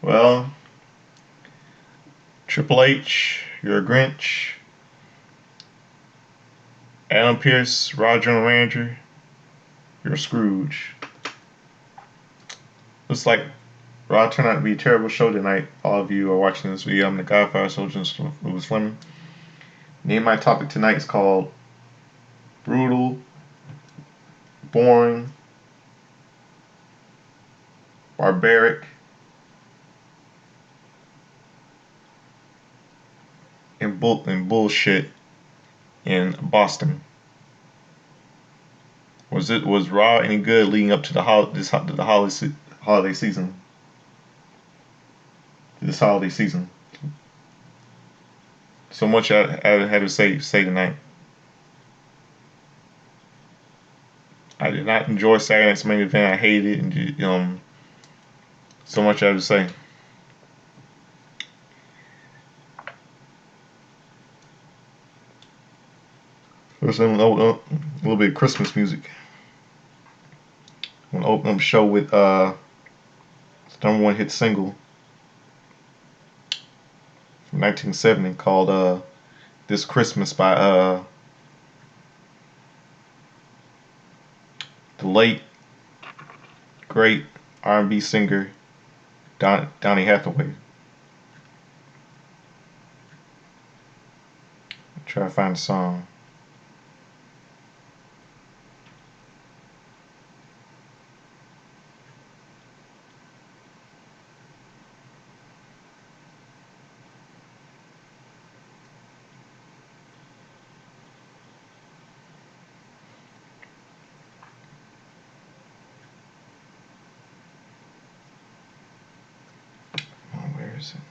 Well, Triple H, you're a Grinch. Adam Pearce, Raw General Manager, you're a Scrooge. Looks like Raw turned out to be a terrible show tonight. All of you are watching this video. I'm the Godfather Soldier Louis Fleming. Name my topic tonight is called Brutal, Boring, Barbaric, and bullshit in Boston. Was Raw any good leading up to the holiday season? This holiday season. So much I had to say tonight. I did not enjoy Saturday Night's main event. I hated it, and so much I have to say. First, I'm gonna open up a little bit of Christmas music. I'm gonna open up the show with the #1 hit single from 1970 called "This Christmas" by the late great R&B singer Donny Hathaway. Try to find the song. Oh, where is it?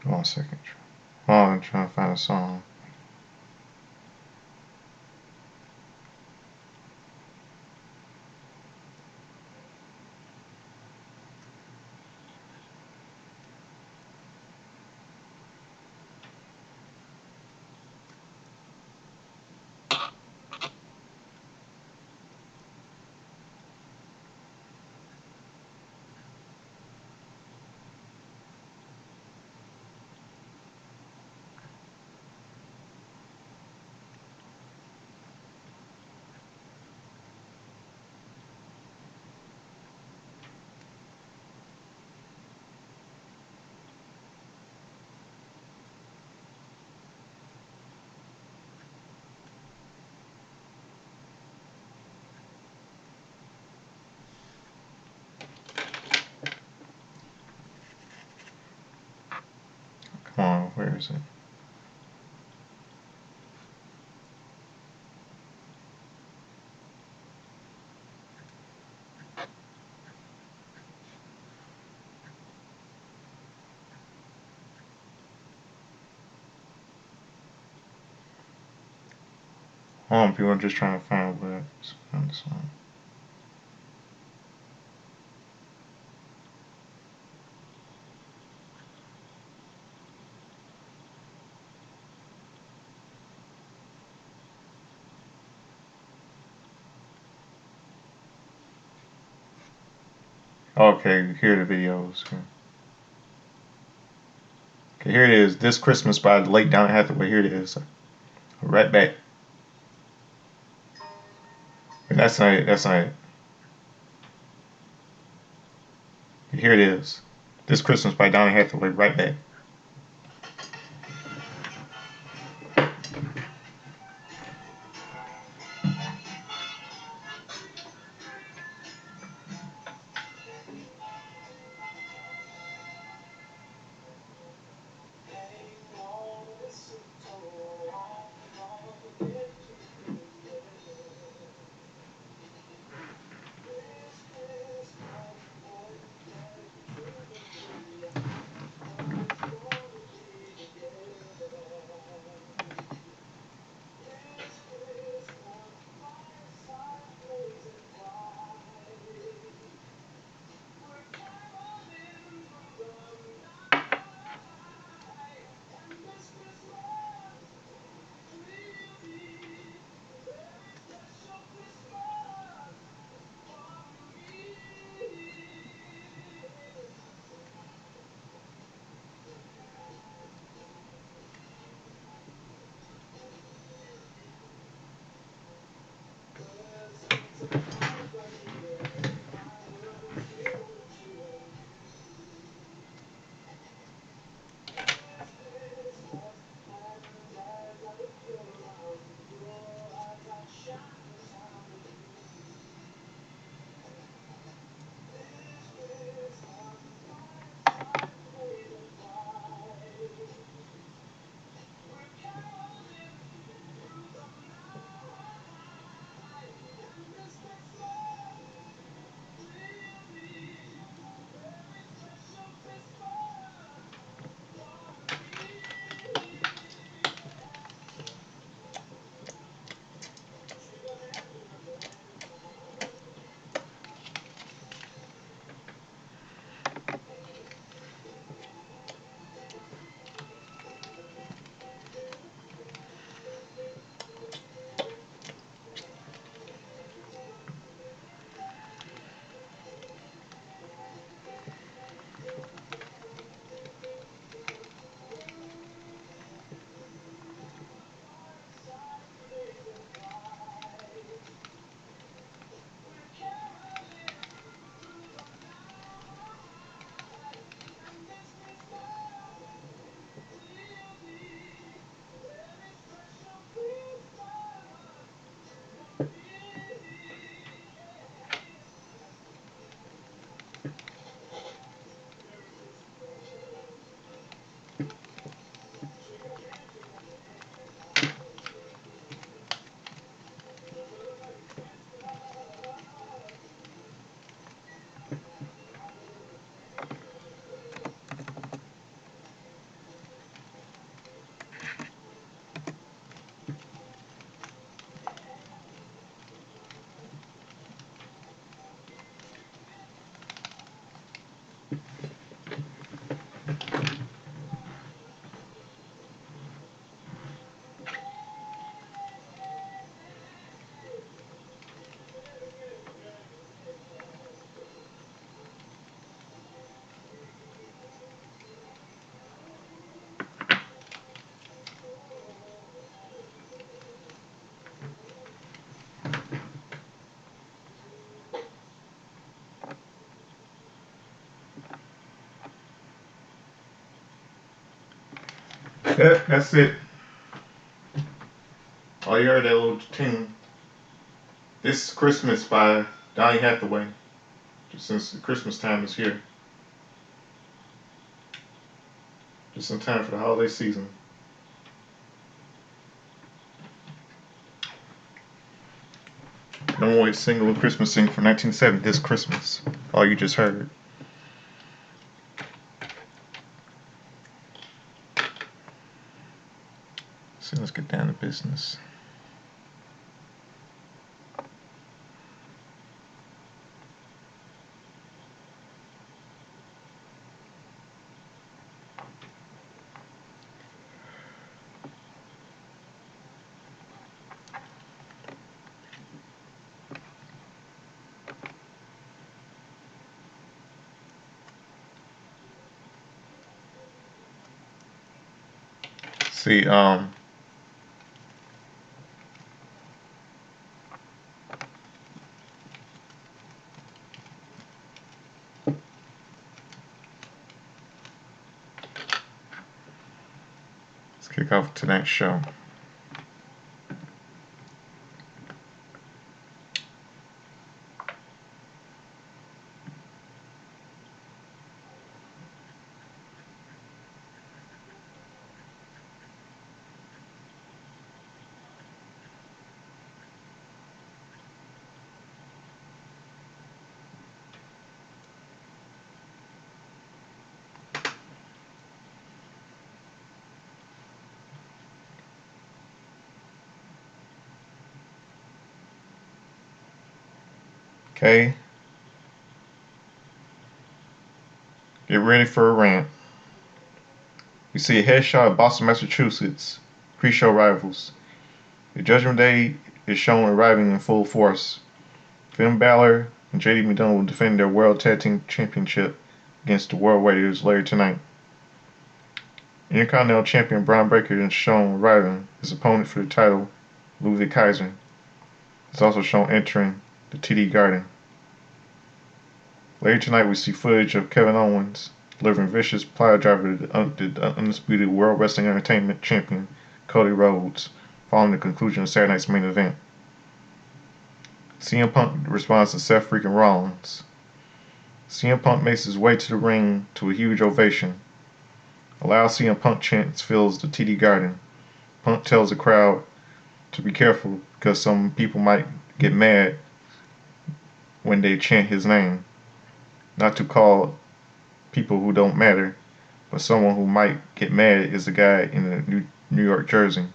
Hold on a second. Hold on, I'm trying to find a song. Come on, where is it? Hold on, people. I'm just trying to find where it's on the song. Okay, here are the videos. Okay, here it is. This Christmas by the late Donny Hathaway. Here it is. Right back. And that's not it. That's not it. Here it is. This Christmas by Donny Hathaway. Right back. That's it. Oh, you heard that little tune. This Christmas by Donny Hathaway. Just since the Christmas time is here. Just in time for the holiday season. Number one single Christmas sing for 1970 this Christmas. All you just heard. So let's get down to business. See, let's kick off tonight's show. Okay. Get ready for a rant. We see a headshot of Boston, Massachusetts pre-show rivals. The Judgment Day is shown arriving in full force. Finn Balor and JD McDonald will defend their World Tag Team Championship against the World Warriors later tonight. Intercontinental Champion Braun Breaker is shown arriving. His opponent for the title, Ludwig Kaiser, is also shown entering the TD Garden. Later tonight, we see footage of Kevin Owens delivering vicious pile driver to the undisputed World Wrestling Entertainment Champion Cody Rhodes, following the conclusion of Saturday night's main event. CM Punk responds to Seth freaking Rollins. CM Punk makes his way to the ring to a huge ovation. A loud CM Punk chant fills the TD Garden. Punk tells the crowd to be careful because some people might get mad when they chant his name. Not to call people who don't matter, but someone who might get mad is the guy in the New York jersey.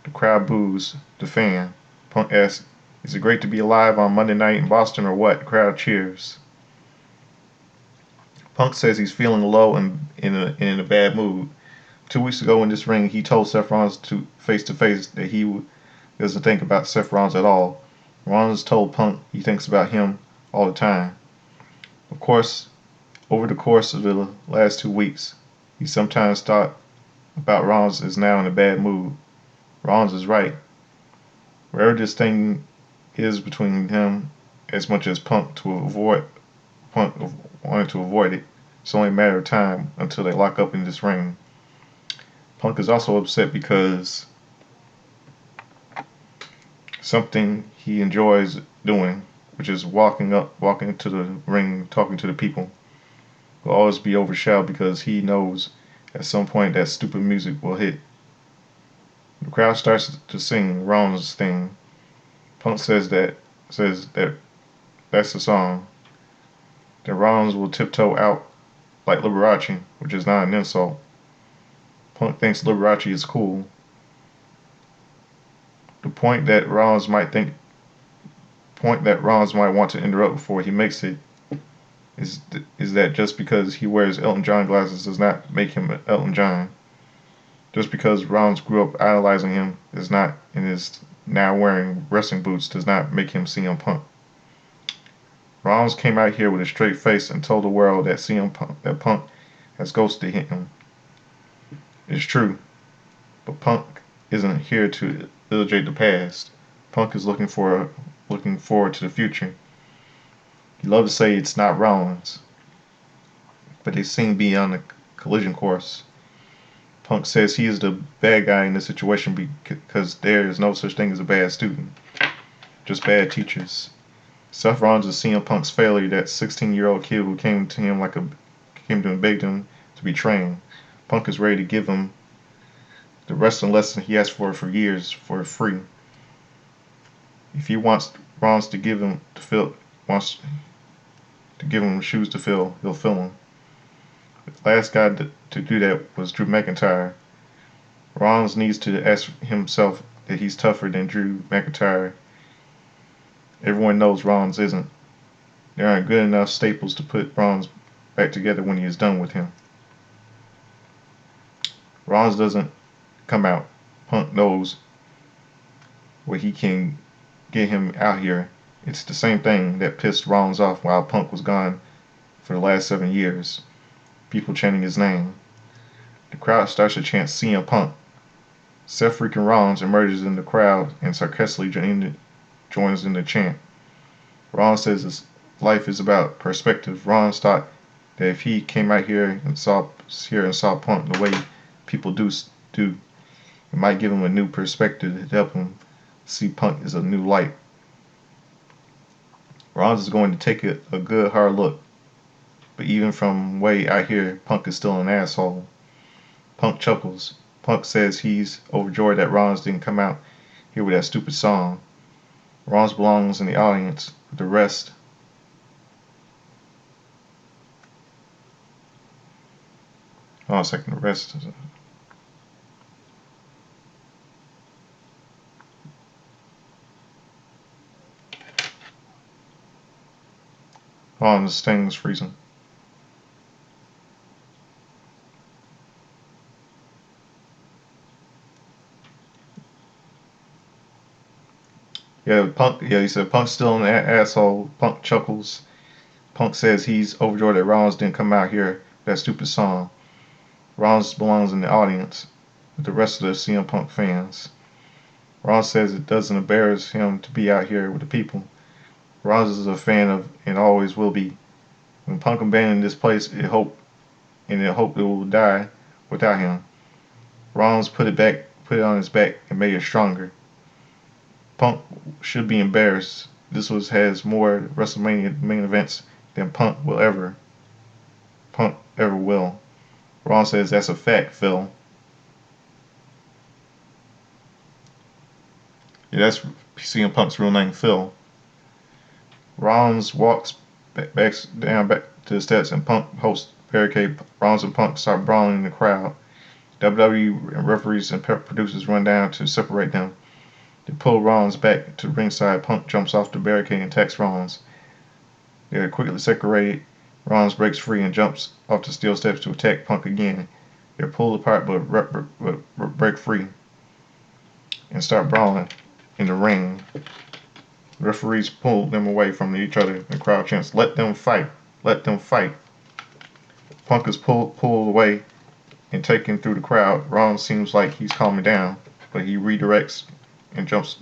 The crowd boos the fan. Punk asks, "Is it great to be alive on Monday night in Boston or what?" The crowd cheers. Punk says he's feeling low and in a bad mood. 2 weeks ago in this ring, he told Seth Rollins to face that he doesn't think about Seth Rollins at all. Rollins told Punk he thinks about him all the time. Of course, over the course of the last 2 weeks, he sometimes thought about Rollins is now in a bad mood. Rollins is right. Wherever this thing is between him, as much as Punk wanted to avoid it, it's only a matter of time until they lock up in this ring. Punk is also upset because something he enjoys doing, which is walking into the ring, talking to the people, will always be overshadowed because he knows at some point that stupid music will hit. The crowd starts to sing Rollins' thing. Punk says that that's the song. Then Rollins will tiptoe out like Liberace, which is not an insult. Punk thinks Liberace is cool. The point that Rollins might want to interrupt before he makes it is that just because he wears Elton John glasses does not make him Elton John. Just because Rollins grew up idolizing him and is now wearing wrestling boots does not make him CM Punk. Rollins came out here with a straight face and told the world that Punk has ghosted him. It's true, but Punk isn't here to illustrate the past. Punk is looking forward to the future. He'd love to say it's not Rollins, but they seem beyond the collision course. Punk says he is the bad guy in this situation because there is no such thing as a bad student, just bad teachers. Seth Rollins is CM Punk's failure, that 16-year-old kid who came to him and begged him to be trained. Punk is ready to give him the wrestling lesson he asked for years for free. If he wants Rollins to give him shoes to fill, he'll fill them. The last guy to do that was Drew McIntyre. Rollins needs to ask himself that he's tougher than Drew McIntyre. Everyone knows Rollins isn't. There aren't good enough staples to put Rollins back together when he is done with him. Rollins doesn't come out. Punk knows what he can get him out here. It's the same thing that pissed Rollins off while Punk was gone for the last 7 years. People chanting his name. The crowd starts to chant CM Punk. Seth freaking Rollins emerges in the crowd and sarcastically joins in the chant. Rollins says his life is about perspective. Rollins thought that if he came out here and saw Punk the way people do, it might give him a new perspective to help him see Punk as a new light. Rollins is going to take a good hard look, but even from way out here, Punk is still an asshole. Punk chuckles. Punk says he's overjoyed that Rollins didn't come out here with that stupid song. Rollins belongs in the audience with the rest. Hold on a second, the rest. Hold on, this thing is freezing. He said Punk's still an asshole. Punk chuckles. Punk says he's overjoyed that Rollins didn't come out here with that stupid song. Rollins belongs in the audience with the rest of the CM Punk fans. Rollins says it doesn't embarrass him to be out here with the people. Rollins is a fan of and always will be. When Punk abandoned this place, it hoped it will die without him. Rollins put it on his back and made it stronger. Punk should be embarrassed. This has more WrestleMania main events than Punk ever will. Rollins says that's a fact, Phil. Yeah, that's CM Punk's real name, Phil. Rollins walks back to the steps and Punk hosts barricade. Rollins and Punk start brawling in the crowd. WWE referees and producers run down to separate them. They pull Rollins back to ringside. Punk jumps off the barricade and attacks Rollins. They are quickly separated. Rollins breaks free and jumps off the steel steps to attack Punk again. They're pulled apart but break free and start brawling in the ring. The referees pull them away from each other. The crowd chants, "Let them fight! Let them fight!" Punk is pulled away and taken through the crowd. Rollins seems like he's calming down, but he redirects and jumps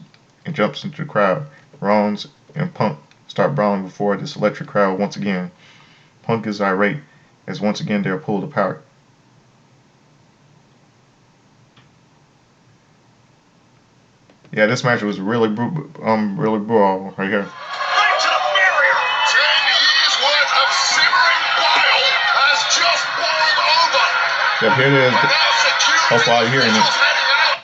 into the crowd. Rollins and Punk start brawling before this electric crowd once again. Punk is irate as once again they are pulled apart. Yeah, this match was really brawl right here. Right to the barrier. 10 years worth of simmering bile has just boiled over. Yep, here it is. And now security Hopefully you're hearing it. officials heading out.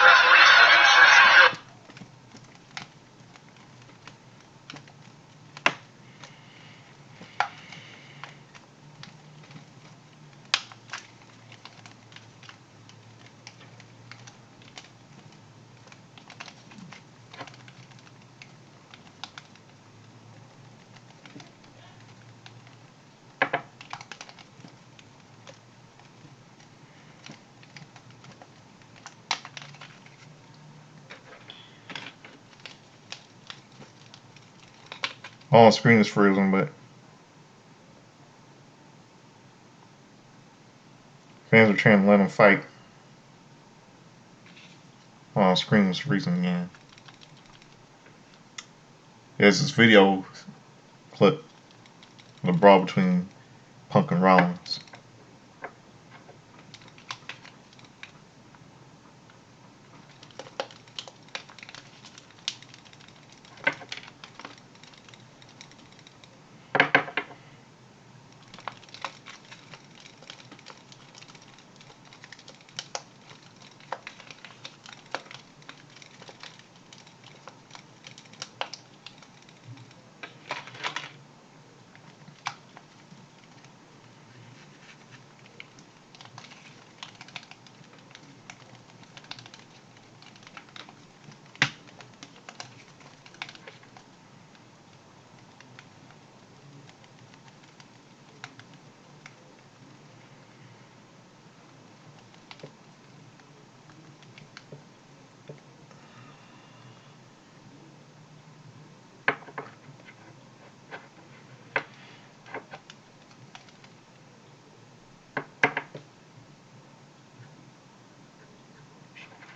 Referee producer security. On screen is frozen, but fans are trying to let him fight. On screen is freezing again. There's this video clip. The brawl between Punk and Rollins.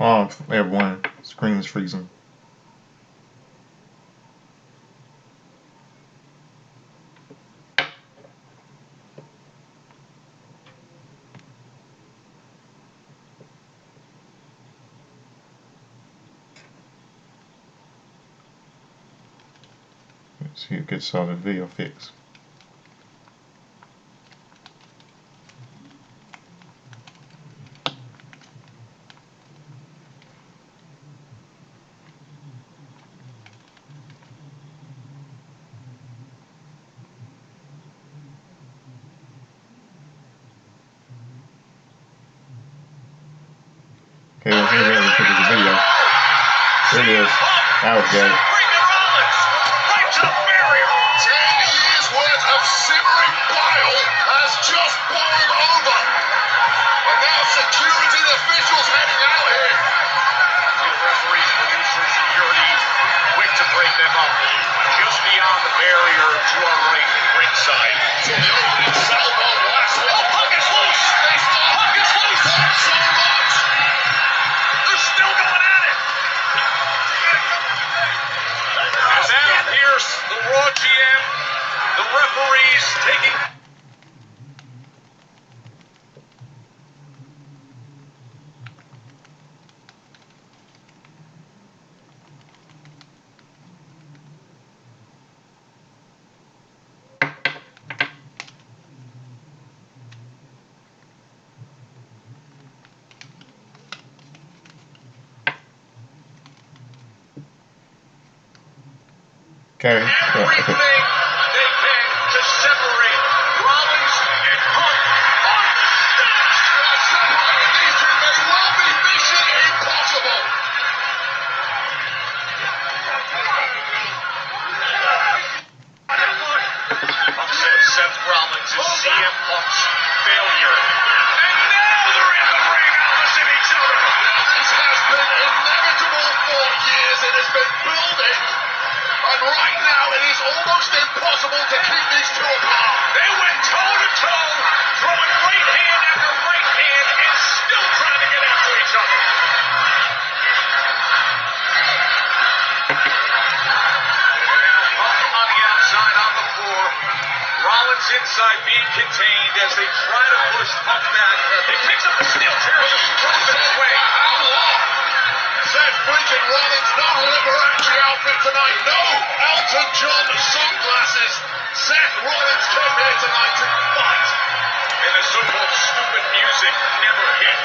Oh, everyone, screen is freezing. Let's see, it gets all the video fixed. Okay, well, here's where we took the video. There it is. That was good. Right to the barrier. 10 years worth of simmering bile has just boiled over. And now security officials heading out here. The referees, producer, security, quick to break them up. Just beyond the barrier to our right, ringside. So the opening salvo last one. Oh, puck is loose. Puck is loose. So much. They're still going at it. As Adam Pearce, the Raw GM, the referees taking... Okay. Everything they can to separate Rollins and Punk. Separating these two may well be mission impossible. Upset Seth Rollins is CM Punk's failure. And now they're in the ring opposite each other. Now this has been inevitable for years. It has been building. And right now, it is almost impossible to keep these two apart. They went toe-to-toe, throwing right hand after right hand, and still trying to get after each other. And now Punk on the outside on the floor. Rollins inside being contained as they try to push Punk back. He picks up the steel chair and just throws it away. How long? Seth freaking Rollins, no Liberace outfit tonight, no Elton John sunglasses. Seth Rollins came here tonight to fight. And the so-called stupid music never hit.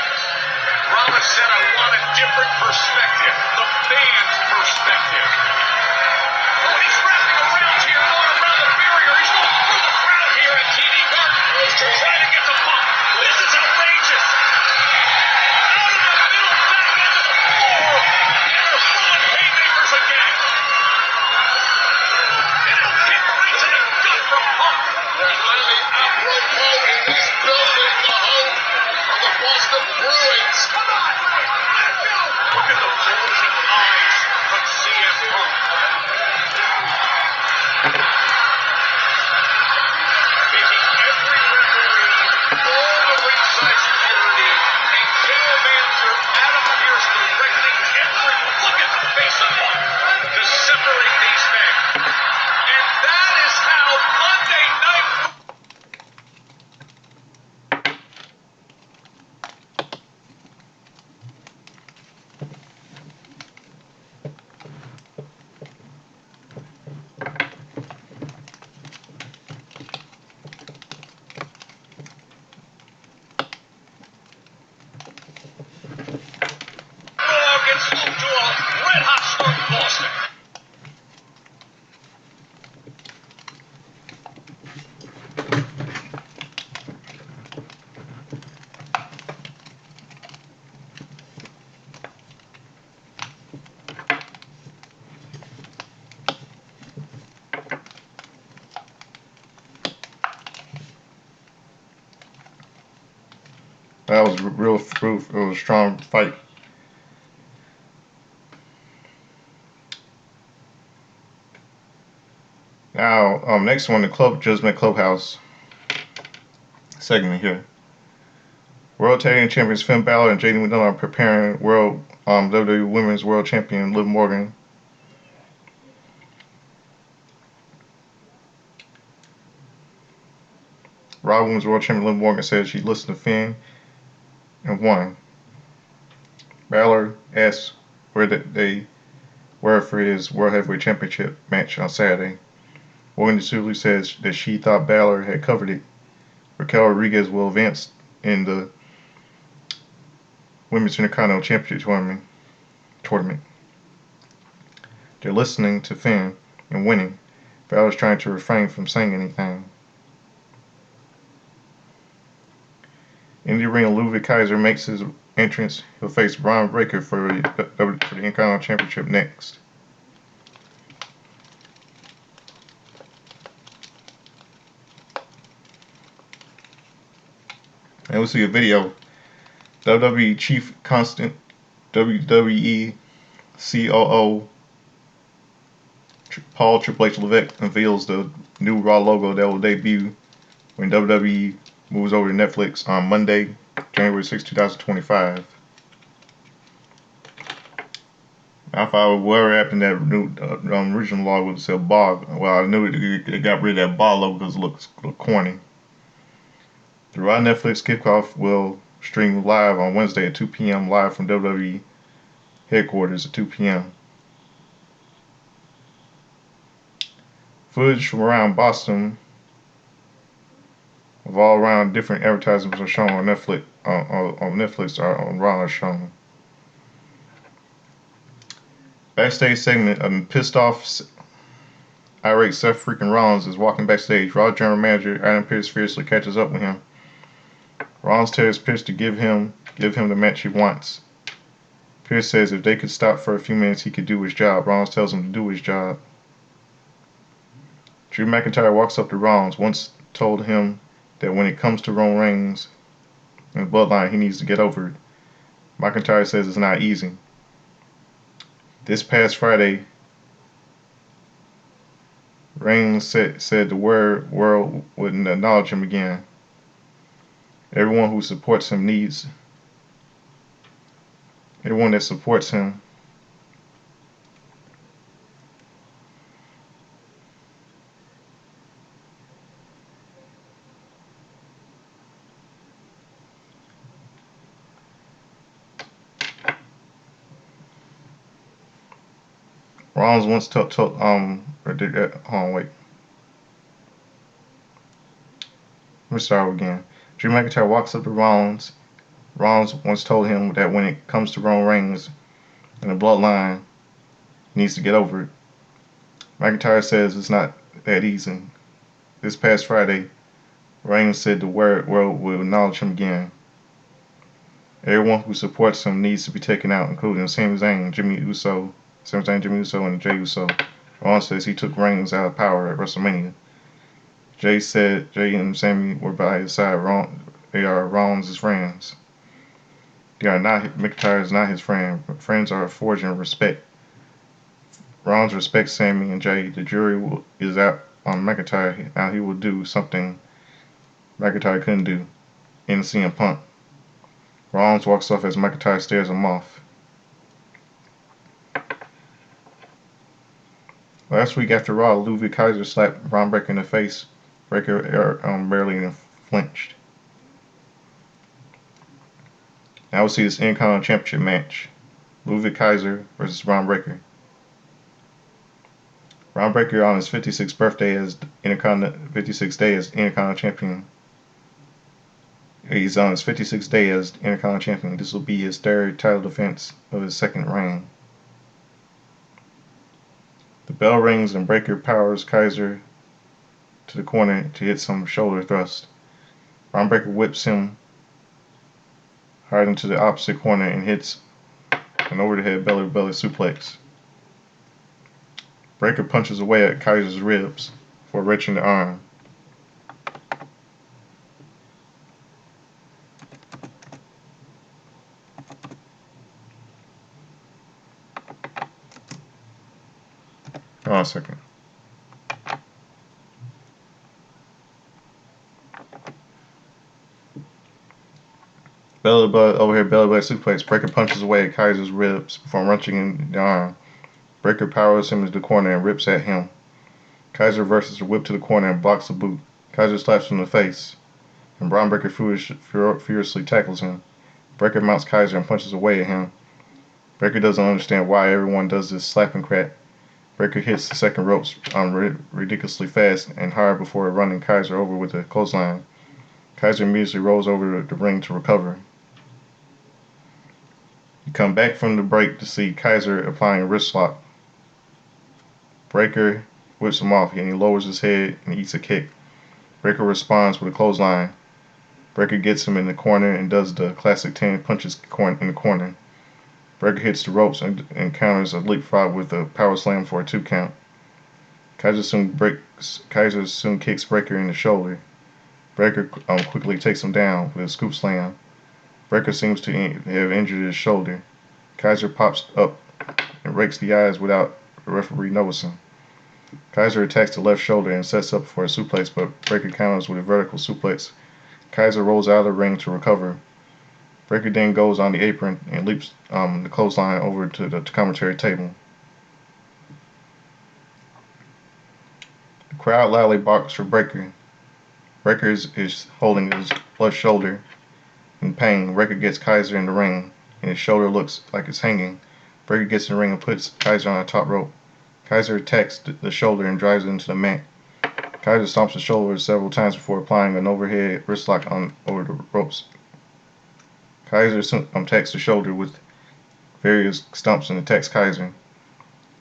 Rollins said, I want a different perspective, the fans' perspective. Oh, and he's wrapping around here, going around the barrier. He's going through the crowd here at TD Garden to try to get to Punk. This is outrageous. Out of the middle, back into the floor, and they're throwing haymakers again. And a kick right to the gut from Punk. There's highly apropos in this building, the home of the Boston Bruins. Come on! Look at the bulging eyes from CM Punk. Making every referee, all the ringside security, and general manager Adam Pearce directing every look at the face of Punk to separate these men. And that is how That was real proof. It was a strong fight. Now, next one, the Judgment Clubhouse segment here. World Tag Team Champions Finn Balor and JD McDonough are preparing WWE Women's World Champion Liv Morgan. Raw Women's World Champion Liv Morgan said she listened to Finn and won. Balor asked where they were for his World Heavyweight Championship match on Saturday. Morgan initially says that she thought Balor had covered it. Raquel Rodriguez will advance in the Women's Intercontinental Championship tournament. They're listening to Finn and winning. Balor's trying to refrain from saying anything. In the arena, Ludwig Kaiser makes his entrance. He'll face Braun Breaker for the Intercontinental Championship next. And we'll see a video. WWE Chief Constant, WWE COO Paul Triple H Levesque unveils the new Raw logo that will debut when WWE moves over to Netflix on Monday, January 6, 2025. I thought whatever happened to that new original logo would say Bog. Well, I knew it got rid of that Bog logo because it looks corny. The Raw Netflix kickoff will stream live on Wednesday at 2 p.m. live from WWE headquarters at 2 p.m. Footage from around Boston of all around different advertisements are shown on Netflix. On Netflix or on Raw are shown. Backstage segment of pissed off, irate Seth freaking Rollins is walking backstage. Raw general manager Adam Pearce fiercely catches up with him. Rollins tells Pearce to give him the match he wants. Pearce says if they could stop for a few minutes, he could do his job. Rollins tells him to do his job. Drew McIntyre walks up to Rollins, once told him that when it comes to Roman Reigns and the bloodline, he needs to get over it. McIntyre says it's not easy. This past Friday, Reigns said the world wouldn't acknowledge him again. Everyone that supports him Rollins once told wait. Let me start again. Drew McIntyre walks up to Rollins. Rollins once told him that when it comes to Roman Reigns and the bloodline, he needs to get over it. McIntyre says it's not that easy. This past Friday, Reigns said the world will acknowledge him again. Everyone who supports him needs to be taken out, including Sami Zayn, Jimmy Uso, and Jey Uso. Rollins says he took Reigns out of power at WrestleMania. Jay said Jay and Sami were by his side. They are Rollins' friends. McIntyre is not his friend. Friends are forged in respect. Rollins respects Sami and Jay. The jury is out on McIntyre. Now he will do something McIntyre couldn't do in CM Punk. Rollins walks off as McIntyre stares him off. Last week after Raw, Ludwig Kaiser slapped Braun Breaker in the face. Breaker barely flinched. Now we'll see this Intercontinental Championship match. Ludwig Kaiser versus Braun Breaker. Braun Breaker on his 56th birthday as 56th day as Intercontinental Champion. He's on his 56th day as Intercontinental Champion. This will be his third title defense of his second reign. The bell rings and Breaker powers Kaiser to the corner to hit some shoulder thrust. Braun Breaker whips him hard into the opposite corner and hits an over-the-head belly-to-belly suplex. Breaker punches away at Kaiser's ribs before wrenching the arm. on a second. Overhead belly button suplex. Breaker punches away at Kaiser's ribs before wrenching in the arm. Breaker powers him into the corner and rips at him. Kaiser reverses the whip to the corner and blocks the boot. Kaiser slaps him in the face, and Braun Breaker furiously tackles him. Breaker mounts Kaiser and punches away at him. Breaker doesn't understand why everyone does this slapping crap. Breaker hits the second ropes ridiculously fast and hard before running Kaiser over with a clothesline. Kaiser immediately rolls over the ring to recover. You come back from the break to see Kaiser applying a wrist lock. Breaker whips him off and he lowers his head and eats a kick. Breaker responds with a clothesline. Breaker gets him in the corner and does the classic 10 punches in the corner. Breaker hits the ropes and counters a leapfrog with a power slam for a 2 count. Kaiser soon kicks Breaker in the shoulder. Breaker quickly takes him down with a scoop slam. Breaker seems to have injured his shoulder. Kaiser pops up and rakes the eyes without the referee noticing. Kaiser attacks the left shoulder and sets up for a suplex, but Breaker counters with a vertical suplex. Kaiser rolls out of the ring to recover. Breaker then goes on the apron and leaps the clothesline over to the commentary table. The crowd loudly barks for Breaker. Breaker is holding his left shoulder in pain. Breaker gets Kaiser in the ring, and his shoulder looks like it's hanging. Breaker gets in the ring and puts Kaiser on the top rope. Kaiser attacks the shoulder and drives it into the mat. Kaiser stomps the shoulder several times before applying an overhead wrist lock over the ropes. Kaiser attacks the shoulder with various stomps and attacks Kaiser.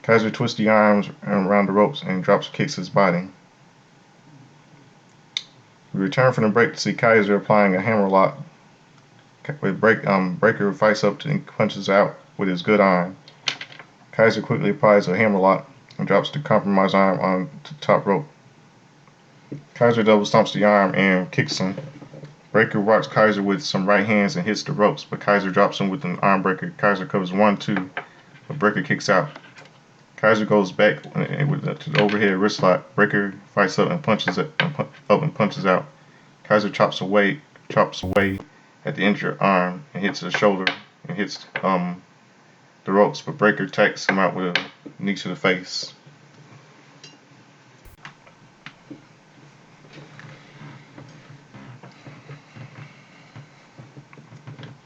Kaiser twists the arms around the ropes and kicks his body. We return from the break to see Kaiser applying a hammerlock. Breaker fights up and punches out with his good arm. Kaiser quickly applies a hammerlock and drops the compromised arm on the top rope. Kaiser double stomps the arm and kicks him. Breaker rocks Kaiser with some right hands and hits the ropes, but Kaiser drops him with an arm breaker. Kaiser covers 1-2, but Breaker kicks out. Kaiser goes back to the overhead wrist lock. Breaker fights up and punches out. Kaiser chops away at the injured arm and hits the shoulder and hits the ropes, but Breaker attacks him out with a knee to the face.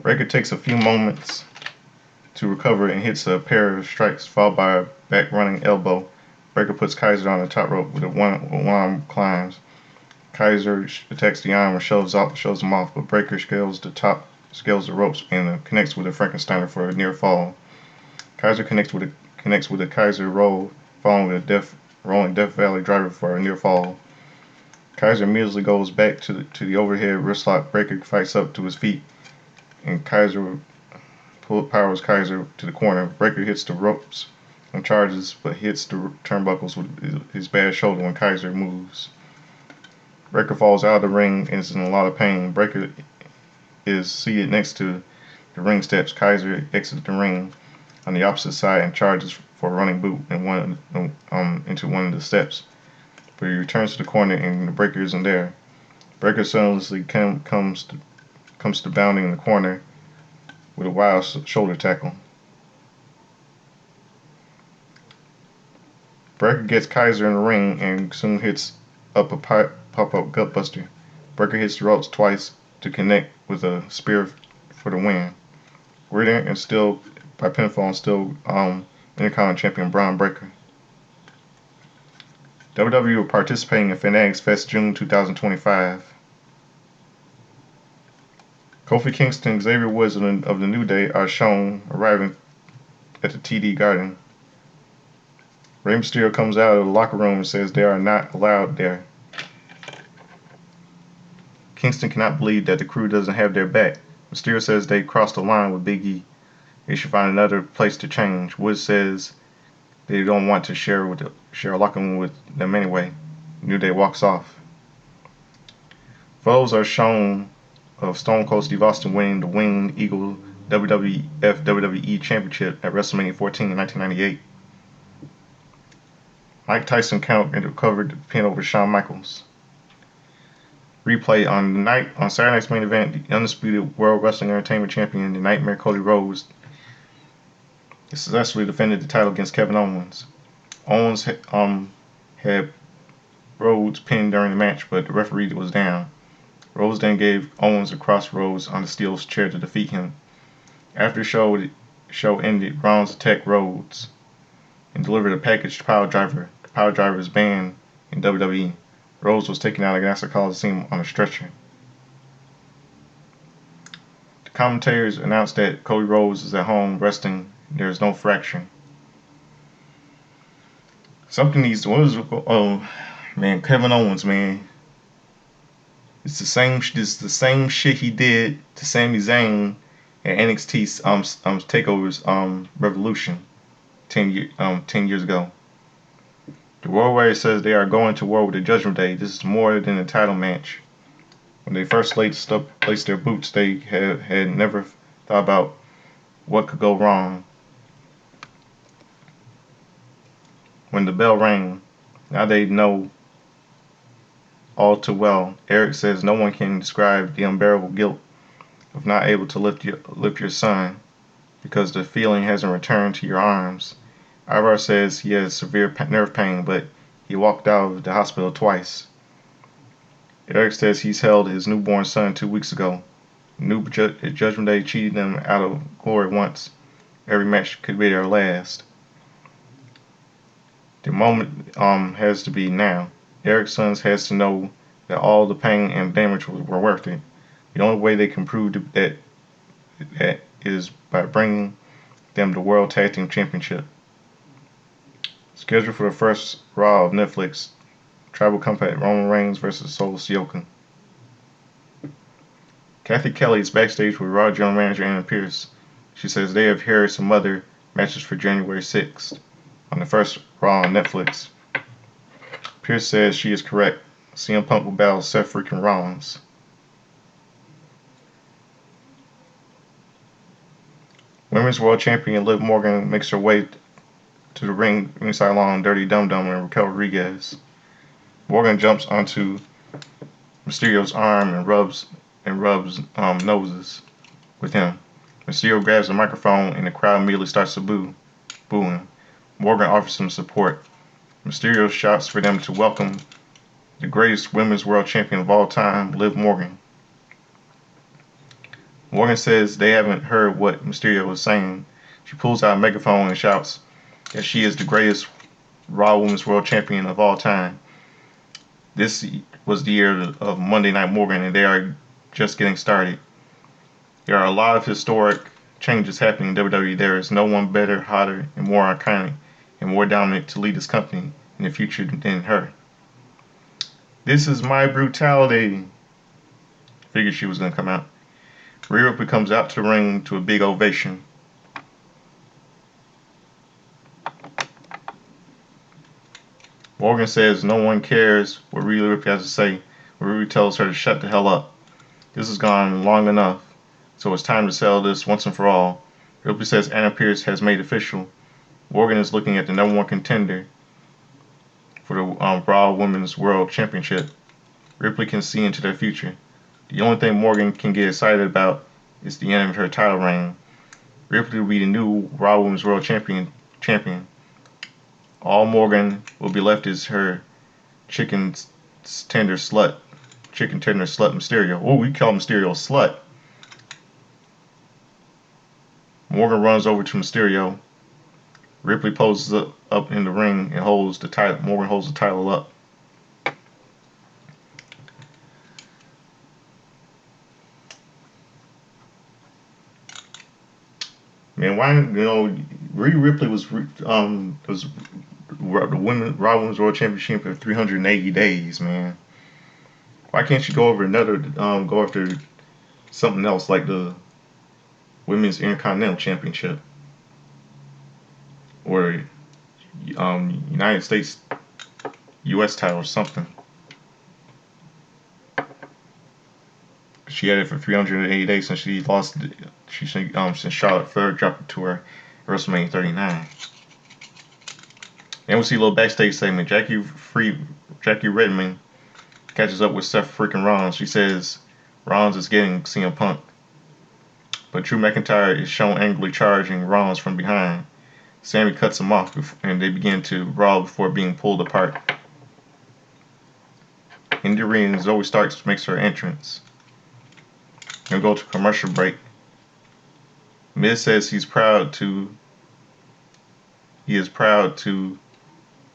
Breaker takes a few moments to recover and hits a pair of strikes followed by a back running elbow. Breaker puts Kaiser on the top rope with one arm climbs. Kaiser attacks the arm and shows him off, but Breaker scales the ropes and connects with a Frankensteiner for a near fall. Kaiser connects with a Kaiser roll, following with a rolling Death Valley driver for a near fall. Kaiser immediately goes back to the overhead wrist lock. Breaker fights up to his feet, and Kaiser powers Kaiser to the corner. Breaker hits the ropes and charges, but hits the turnbuckles with his bad shoulder when Kaiser moves. Breaker falls out of the ring and is in a lot of pain. Breaker is seated next to the ring steps. Kaiser exits the ring on the opposite side and charges for a running boot into one of the steps. But he returns to the corner and the Breaker isn't there. Breaker suddenly comes to bounding in the corner with a wild shoulder tackle. Breaker gets Kaiser in the ring and soon hits up a pop-up gutbuster. Breaker hits the ropes twice to connect with a spear for the win. We're there and still by pinfall and still Intercontinental Champion Braun Breaker. WWE will participating in Fanatics Fest June 2025. Kofi Kingston and Xavier Woods of the New Day are shown arriving at the TD Garden. Rey Mysterio comes out of the locker room and says they are not allowed there. Kingston cannot believe that the crew doesn't have their back. Mysterio says they crossed the line with Big E. They should find another place to change. Woods says they don't want to share a locker room with them anyway. New Day walks off. Photos are shown of Stone Cold Steve Austin winning the Winged Eagle WWE Championship at WrestleMania 14 in 1998. Mike Tyson countered and recovered the pin over Shawn Michaels. Replay on Saturday night's main event, the undisputed World Wrestling Entertainment Champion, the Nightmare Cody Rhodes, successfully defended the title against Kevin Owens. Owens had Rhodes pinned during the match, but the referee was down. Rhodes then gave Owens a crossroads on the steel chair to defeat him. After the show ended, Rollins attacked Rhodes and delivered a packaged power driver. The power driver is banned in WWE. Rhodes was taken out of Nassau Coliseum on a stretcher. The commentators announced that Cody Rhodes is at home resting. There is no fracture. Something needs to. Oh man, Kevin Owens, man. It's the same shit he did to Sami Zayn at NXT Takeover's Revolution 10 years ago. The Royal Warrior says they are going to war with the Judgment Day. This is more than a title match. When they first placed their boots, they had never thought about what could go wrong. When the bell rang, now they know all too well. Eric says no one can describe the unbearable guilt of not able to lift your son because the feeling hasn't returned to your arms. Ivar says he has severe nerve pain, but he walked out of the hospital twice. Eric says he's held his newborn son 2 weeks ago. Judgment Day cheated them out of glory once. Every match could be their last. The moment has to be now. Eric's sons has to know that all the pain and damage were worth it. The only way they can prove that is by bringing them the World Tag Team Championship. Scheduled for the first Raw of Netflix, Tribal Compact Roman Reigns vs. Solo Sikoa. Kathy Kelly is backstage with Raw General Manager Anna Pierce. She says they have heard some other matches for January 6th on the first Raw on Netflix. Pierce says she is correct. CM Punk will battle Seth freaking Rollins. Women's World Champion Liv Morgan makes her way to the ringside along Dirty Dum Dum and Raquel Rodriguez. Morgan jumps onto Mysterio's arm and rubs noses with him. Mysterio grabs the microphone and the crowd immediately starts to boo him. Morgan offers some support. Mysterio shouts for them to welcome the greatest women's world champion of all time, Liv Morgan. Morgan says they haven't heard what Mysterio was saying. She pulls out a megaphone and shouts that she is the greatest Raw Women's World Champion of all time. This was the year of Monday Night Morgan, and they are just getting started. There are a lot of historic changes happening in WWE. There is no one better, hotter, and more iconic, and more dominant to lead this company in the future than her. This is my brutality. Figured she was going to come out. Rhea Ripley comes out to the ring to a big ovation. Morgan says no one cares what Rhea Ripley has to say. Rhea tells her to shut the hell up. This has gone long enough, so it's time to settle this once and for all. Ripley says Anna Pierce has made official. Morgan is looking at the number one contender for the Raw Women's World Championship. Ripley can see into their future. The only thing Morgan can get excited about is the end of her title reign. Ripley will be the new Raw Women's World Champion. All Morgan will be left is her chicken tender slut Mysterio. Oh, we call Mysterio a slut. Morgan runs over to Mysterio. Ripley poses up in the ring and holds the title. Morgan holds the title up. Man, why Rhea Ripley was the Raw Women's World Championship for 380 days, man. Why can't you go after something else like the Women's Intercontinental Championship or United States U.S. title or something? She had it for 380 days since she lost. Since Charlotte Flair dropped it to her at WrestleMania 39. Then we see a little backstage segment. Jackie Redmond catches up with Seth freaking Rollins. She says Rollins is getting CM Punk, but Drew McIntyre is shown angrily charging Rollins from behind. Sammy cuts him off, and they begin to brawl before being pulled apart. In the ring, Zoe Starks makes her entrance. We'll go to commercial break. Miz says he is proud to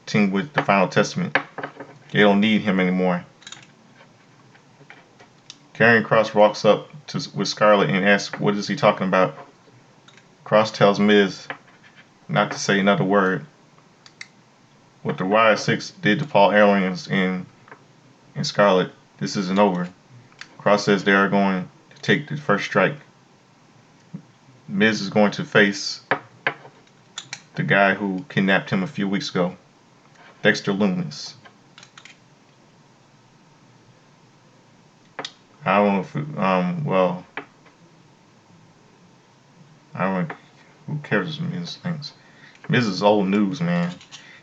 team with the Final Testament. They don't need him anymore. Karrion Kross walks up with Scarlett and asks, what is he talking about? Kross tells Miz not to say another word. What the Y6 did to Paul Ellering and Scarlett, this isn't over. Kross says they are going to take the first strike. Miz is going to face the guy who kidnapped him a few weeks ago, Dexter Lumis. I don't know if I don't know who cares Miz things. Miz is old news, man.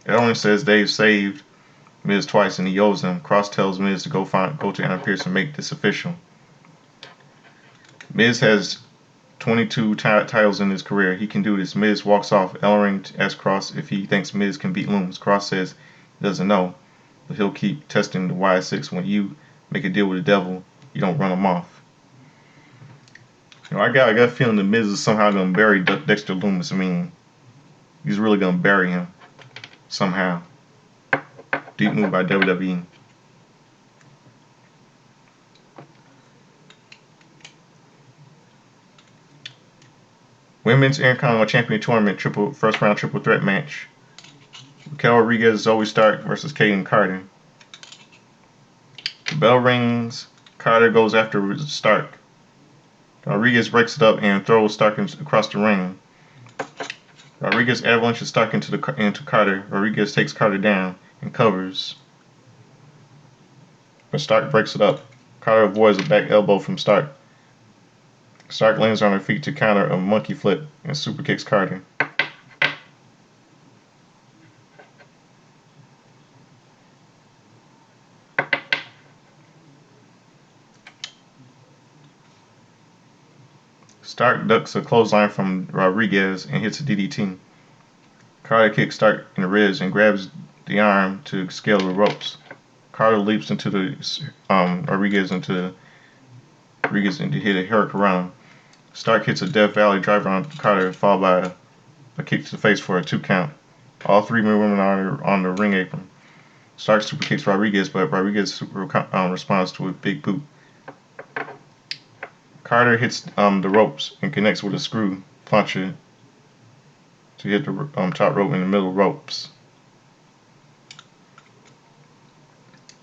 It only says Dave saved Miz twice and he owes them. Kross tells Miz to go to Adam Pearce and make this official. Miz has 22 titles in his career. He can do this. Miz walks off. Ellering asks Kross if he thinks Miz can beat Loomis. Kross says he doesn't know, but he'll keep testing the Y6. When you make a deal with the devil, you don't run him off. You know, I got a feeling that Miz is somehow going to bury Dexter Lumis. I mean, he's really going to bury him somehow. Deep move by WWE. Women's Intercontinental Champion Tournament first round triple threat match. Raquel Rodriguez, Zoe Stark versus Kaden Carter. The bell rings. Carter goes after Stark. Rodriguez breaks it up and throws Stark across the ring. Rodriguez avalanches Stark into Carter. Rodriguez takes Carter down and covers, but Stark breaks it up. Carter avoids a back elbow from Stark. Stark lands on her feet to counter a monkey flip and super kicks Carter. Stark ducks a clothesline from Rodriguez and hits a DDT. Carter kicks Stark in the ribs and grabs the arm to scale the ropes. Carter leaps into Rodriguez and to hit a hurricanrana. Stark hits a Death Valley driver on Carter, followed by a kick to the face for a 2 count. All 3 women are on the ring apron. Stark super kicks Rodriguez, but Rodriguez responds to a big boot. Carter hits the ropes and connects with a screw puncher to hit the top rope in the middle ropes.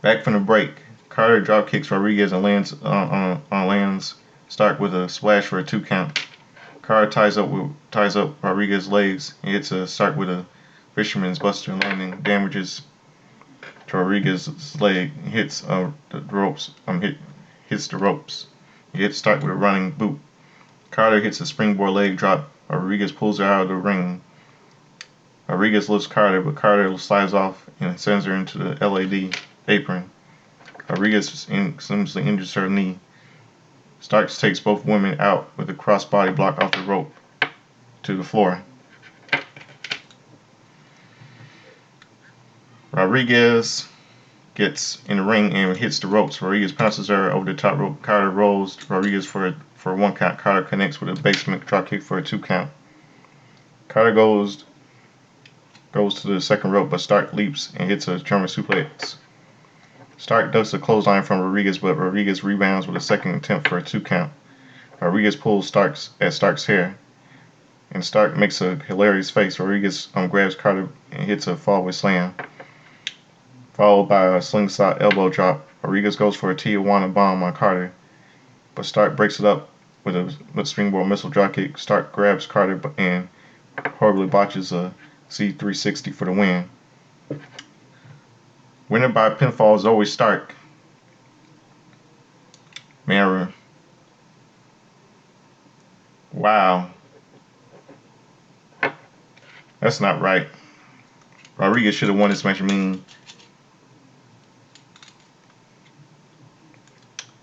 Back from the break, Carter drop kicks Rodriguez and lands Stark with a splash for a 2 count. Carter ties up Rodriguez's legs and hits Stark with a fisherman's buster, landing damages to Rodriguez's leg. Hits the ropes. Hits the ropes. He hits Stark with a running boot. Carter hits a springboard leg drop. Rodriguez pulls her out of the ring. Rodriguez lifts Carter, but Carter slides off and sends her into the LAD apron. Rodriguez seemingly injures her knee. Starks takes both women out with a crossbody block off the rope to the floor. Rodriguez gets in the ring and hits the ropes. Rodriguez pounces her over the top rope. Carter rolls Rodriguez for a 1 count. Carter connects with a basement dropkick for a 2 count. Carter goes to the second rope, but Stark leaps and hits a German suplex. Stark ducks a clothesline from Rodriguez, but Rodriguez rebounds with a second attempt for a 2 count. Rodriguez pulls Stark's hair, and Stark makes a hilarious face. Rodriguez grabs Carter and hits a fallaway slam, followed by a slingshot elbow drop. Rodriguez goes for a Tijuana bomb on Carter, but Stark breaks it up with a springboard missile dropkick. Stark grabs Carter and horribly botches a C360 for the win. Winner by pinfall is always Stark. Man, wow. That's not right. Rodriguez should have won this match. I mean,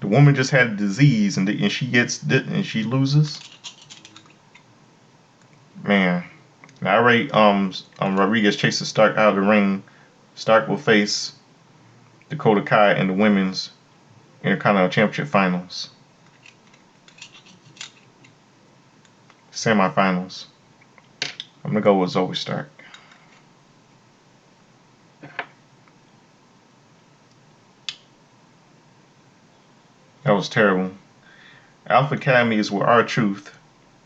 the woman just had a disease, and she loses. Man, now I rate Rodriguez chases Stark out of the ring. Stark will face Dakota Kai in the women's Intercontinental Championship finals, semifinals. I'm gonna go with Zoe Stark. That was terrible. Alpha Academy is where R-Truth.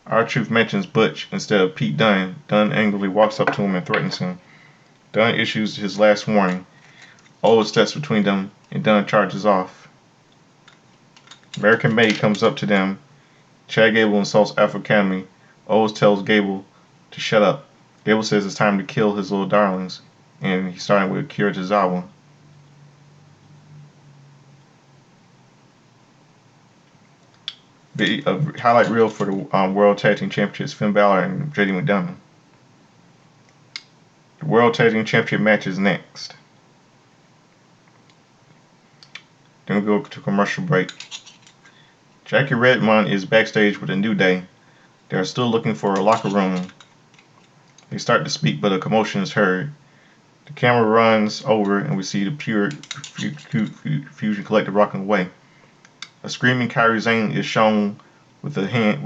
R-Truth mentions Butch instead of Pete Dunne. Dunne angrily walks up to him and threatens him. Dunne issues his last warning. Ola steps between them and Dunne charges off. American May comes up to them. Chad Gable insults Alpha Academy. Owens tells Gable to shut up. Gable says it's time to kill his little darlings, and he's starting with Akira Tozawa. A highlight reel for the World Tag Team Championships, Finn Balor and JD McDonough. The World Tag Team Championship match is next. Then we go to commercial break. Jackie Redmond is backstage with a New Day. They are still looking for a locker room. They start to speak, but a commotion is heard. The camera runs over, and we see the pure Fusion Collective rocking away. A screaming Kairi Sane is shown with her hand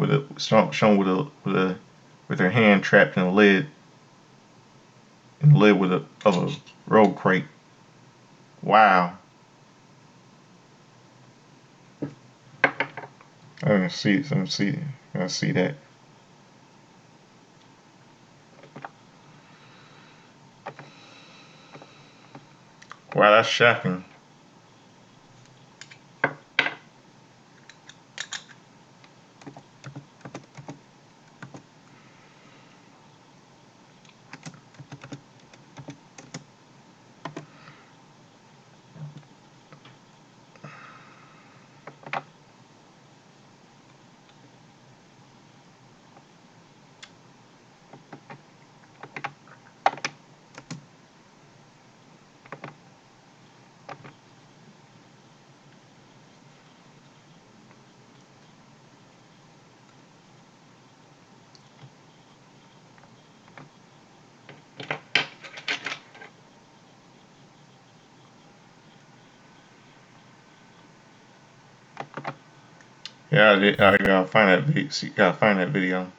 trapped in the lid of a road crate. Wow. I didn't see that. Wow, that's shocking. Yeah, I gotta find that video. Gotta find that video.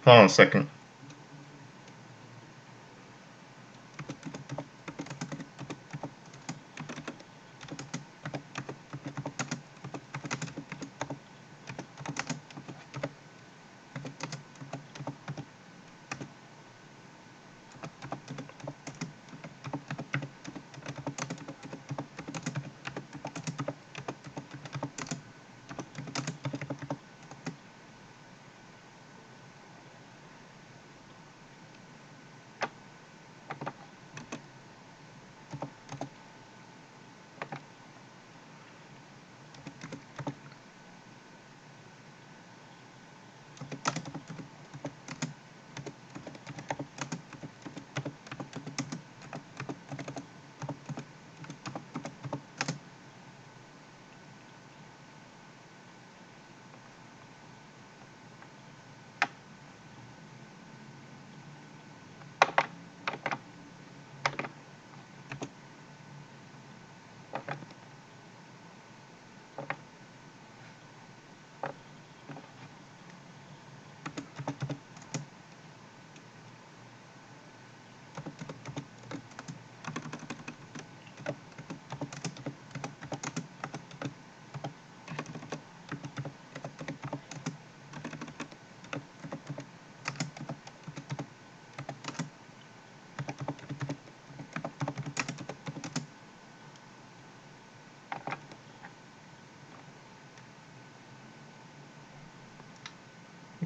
Hold on a second.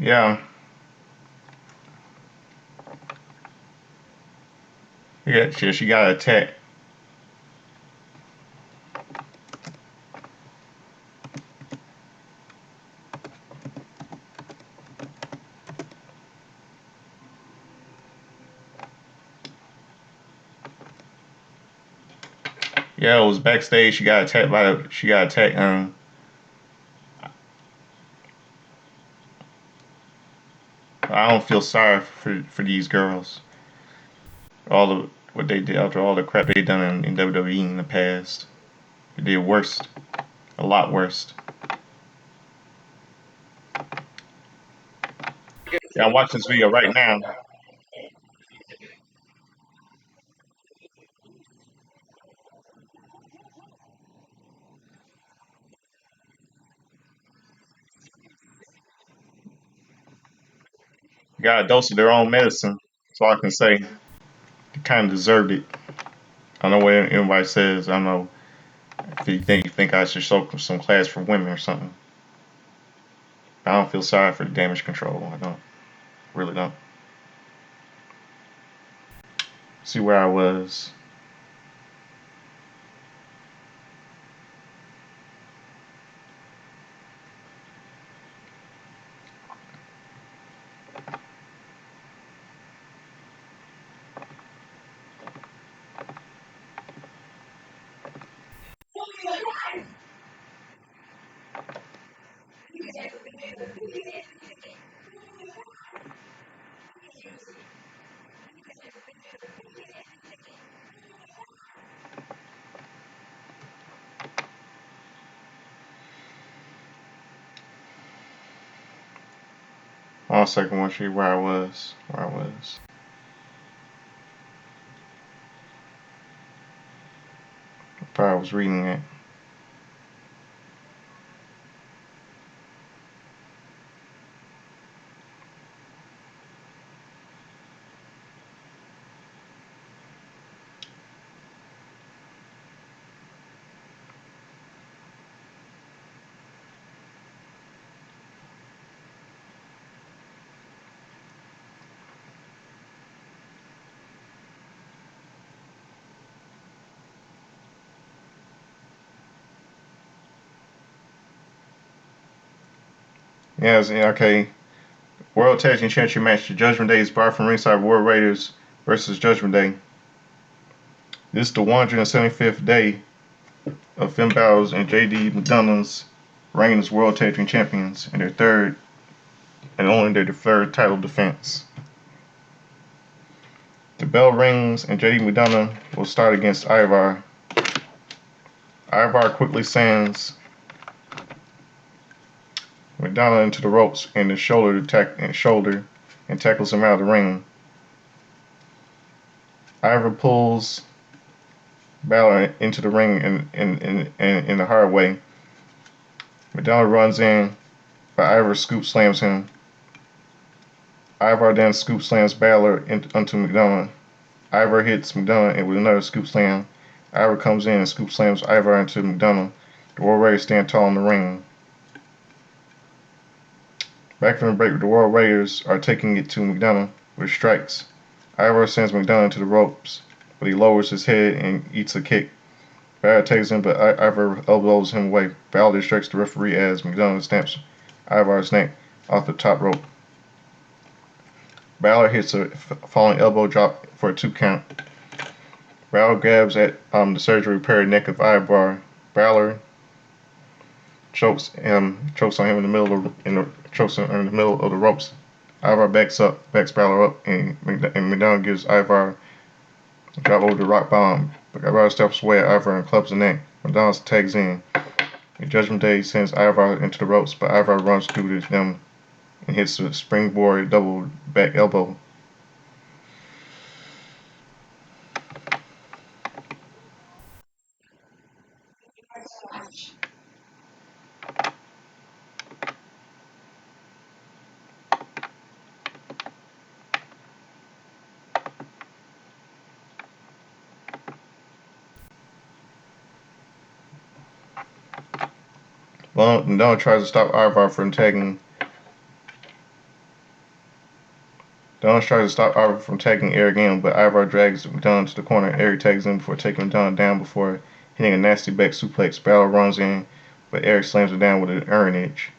Yeah. Yeah, she got attacked. Yeah, it was backstage. She got attacked. I don't feel sorry for these girls. All the what they did after all the crap they done in WWE in the past. They did worse, a lot worse. Yeah, I'm watching this video right now. Got a dose of their own medicine. That's all I can say. They kind of deserved it. I know what everybody says. I don't know if you think I should show some class for women or something. I don't feel sorry for the damage control. I don't really don't. See where I was. One second, I want to see where I was. Where I was. Where I was reading it. Yes, yeah, okay. World Tag Team Championship match. The Judgment Day is barred from ringside. War Raiders versus Judgment Day. This is the 175th day of Finn Balor's and JD McDonough's reign as World Tag Team Champions, and their third title defense. The bell rings and JD McDonough will start against Ivar. Ivar quickly sends McDonough into the ropes and the shoulder and tackles him out of the ring. Ivar pulls Balor into the ring in the hard way. McDonough runs in, but Ivar scoop slams him. Ivar then scoop slams Balor onto McDonough. Ivar hits McDonough with another scoop slam. Ivar comes in and scoop slams Ivar into McDonough. The War Raiders stand tall in the ring. Back from the break, the War Raiders are taking it to McDonough with strikes. Ivar sends McDonough to the ropes, but he lowers his head and eats a kick. Balor takes him, but Ivar elbows him away. Balor distracts the referee as McDonough stamps Ivar's neck off the top rope. Balor hits a falling elbow drop for a 2 count. Balor grabs at the surgery repaired neck of Ivar. Balor chokes on him in the middle of the ropes. Ivar backs Balor up, and McDonough gives Ivar a drop over the rock bottom. But Ivar steps away at Ivar and clubs the neck. McDonough tags in. The Judgment Day sends Ivar into the ropes, but Ivar runs through them and hits a springboard double back elbow. McDonough tries to stop Ivar from tagging Dunn tries to stop Ivar from tagging Eric in, but Ivar drags Dunn to the corner. Eric tags in before taking Dunn down before hitting a nasty back suplex. Balor runs in, but Eric slams him down with an iron edge.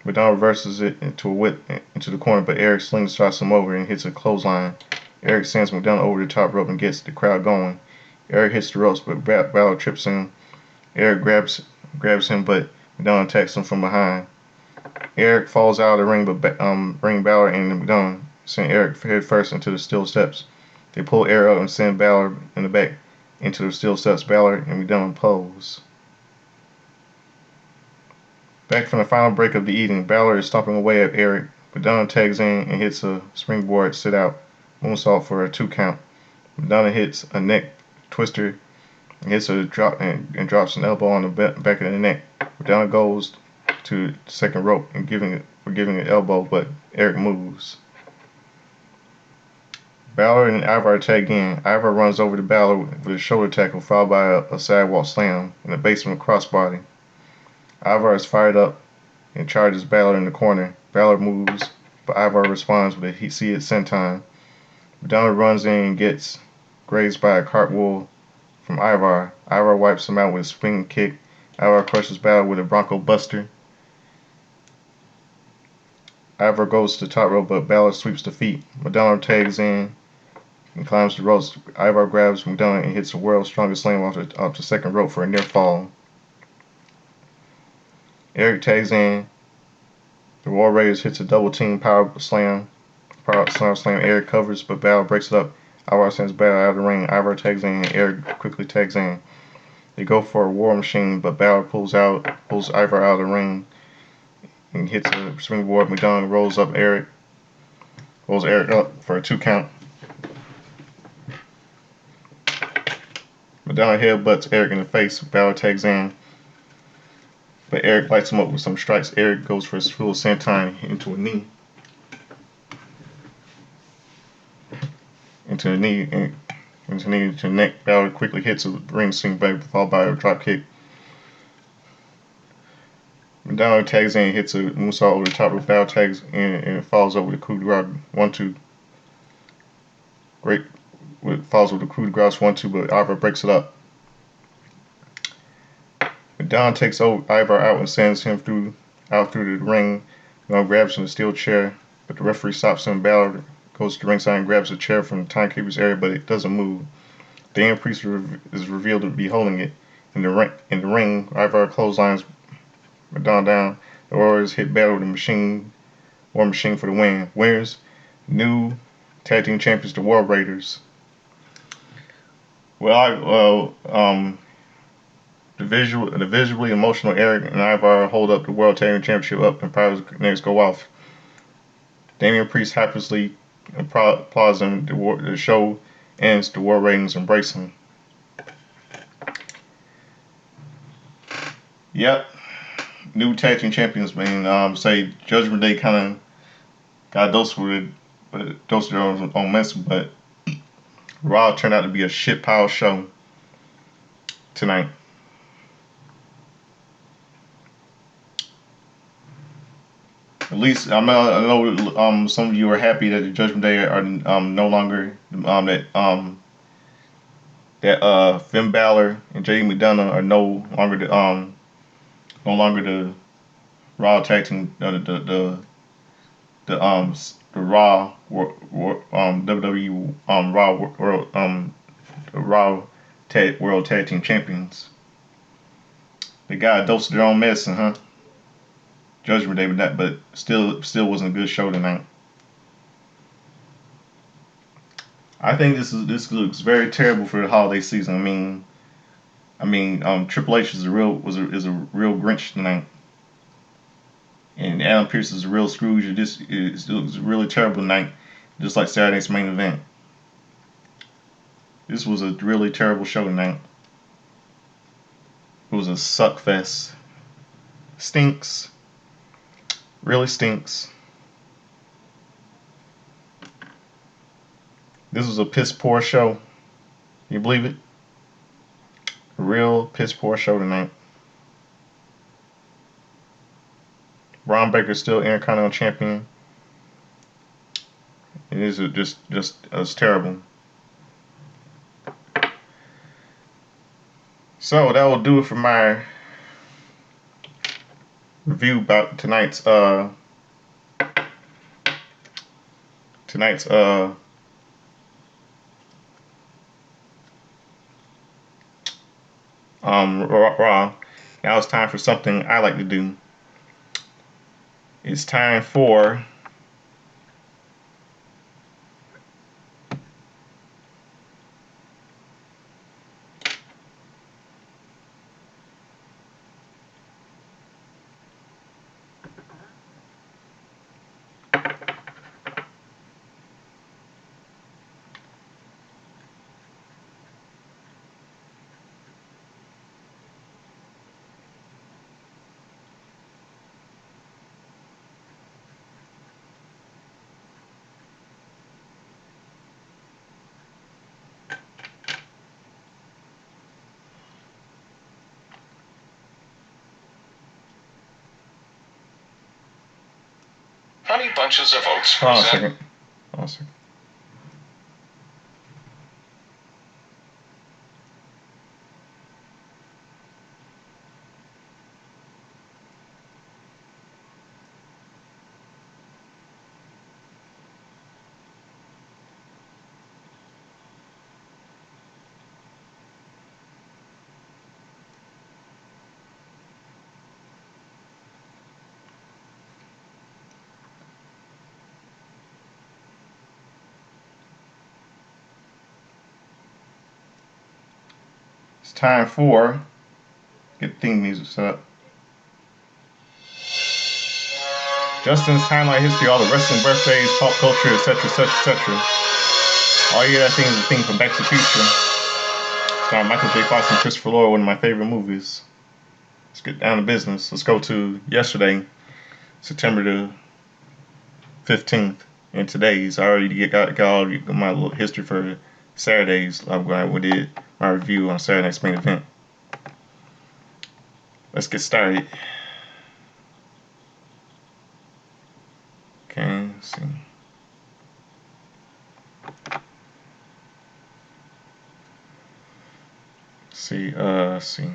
But Dunn reverses it into a whip into the corner, but Eric slingshots him over and hits a clothesline. Eric sends McDonough over the top rope and gets the crowd going. Eric hits the ropes, but Balor trips him. Eric grabs him, but McDonough attacks him from behind. Eric falls out of the ring, but bring Balor and McDonough send Eric head first into the steel steps. They pull Eric up and send Balor in the back into the steel steps. Balor and McDonough pose. Back from the final break of the evening, Balor is stomping away at Eric. McDonough tags in and hits a springboard sit out moonsault for a 2 count. McDonough hits a neck twister and hits a drop and drops an elbow on the back of the neck. McDonough goes to the second rope and giving an elbow, but Eric moves. Balor and Ivar tag in. Ivar runs over to Balor with a shoulder tackle followed by a sidewalk slam and a basement crossbody. Ivar is fired up and charges Balor in the corner. Balor moves, but Ivar responds with a see it senton. McDonough runs in and gets grazed by a cartwheel from Ivar. Ivar wipes him out with a spinning kick. Ivar crushes Balor with a Bronco Buster. Ivar goes to the top rope, but Balor sweeps the feet. McDonough tags in and climbs the ropes. Ivar grabs McDonough and hits the world's strongest slam off the second rope for a near fall. Eric tags in. The War Raiders hits a double team power slam. Eric covers, but Balor breaks it up. Ivar sends Balor out of the ring. Ivar tags in and Eric quickly tags in. They go for a War Machine, but Balor pulls Ivar out of the ring and hits a springboard. McDonough rolls Eric up for a 2 count. McDonough headbutts Eric in the face. Balor tags in, but Eric lights him up with some strikes. Eric goes for his full senton into a knee. Into the neck. Balor quickly hits a ring swing back, followed by a drop kick. McDonough tags in and hits a moonsault over the top of Balor tags in and falls over the coup de grace 1-2. Falls with the coup de grace 1-2, but Ivar breaks it up. McDonough takes Ivar out and sends him out through the ring. Grabs him in a steel chair, but the referee stops him. Balor goes to the ringside and grabs a chair from the timekeeper's area, but it doesn't move. Damian Priest is revealed to be holding it. In the ring, Ivar clotheslines McDonough down. The Warriors hit Balor with a War Machine for the win. Winners, new tag team champions, the War Raiders. The visually emotional Eric and Ivar hold up the World Tag Team Championship up and pyrotechnics go off. Damian Priest happily applauds them. The show ends. The War Raiders embrace him. Yep. New tag team champions, man. Say Judgment Day kind of got dosed with their own mess, but Raw turned out to be a shit pile show tonight. At least I know some of you are happy that the Judgment Day are no longer that Finn Balor and JD McDonough are no longer the Raw tag team the Raw WWE Raw World Tag Team Champions. They got a dose of their own medicine, huh? Judgment Day, but still wasn't a good show tonight. I think this looks very terrible for the holiday season. I mean, Triple H is a real Grinch tonight, and Adam Pearce is a real Scrooge. It was a really terrible night, just like Saturday's main event. This was a really terrible show tonight. It was a suck fest. Stinks. Really stinks. This was a piss poor show. Can you believe it? A real piss poor show tonight. Braun Breaker's still Intercontinental Champion. It is just as terrible. So that will do it for my review about tonight's Raw. Now it's time for something I like to do. It's time for Honey Bunches of Oats. hold on a second. Hold on a second. It's time for get theme music set up. Justin's timeline history, all the wrestling birthdays, pop culture, etc., etc., etc. All you gotta think is a thing from Back to the Future. Starring Michael J. Fox and Christopher Lloyd, one of my favorite movies. Let's get down to business. Let's go to yesterday, September the 15th, and today's. I already got all my little history for Saturdays. We did my review on Saturday Night's Main Event. Let's get started. Okay, let's see. Let's see.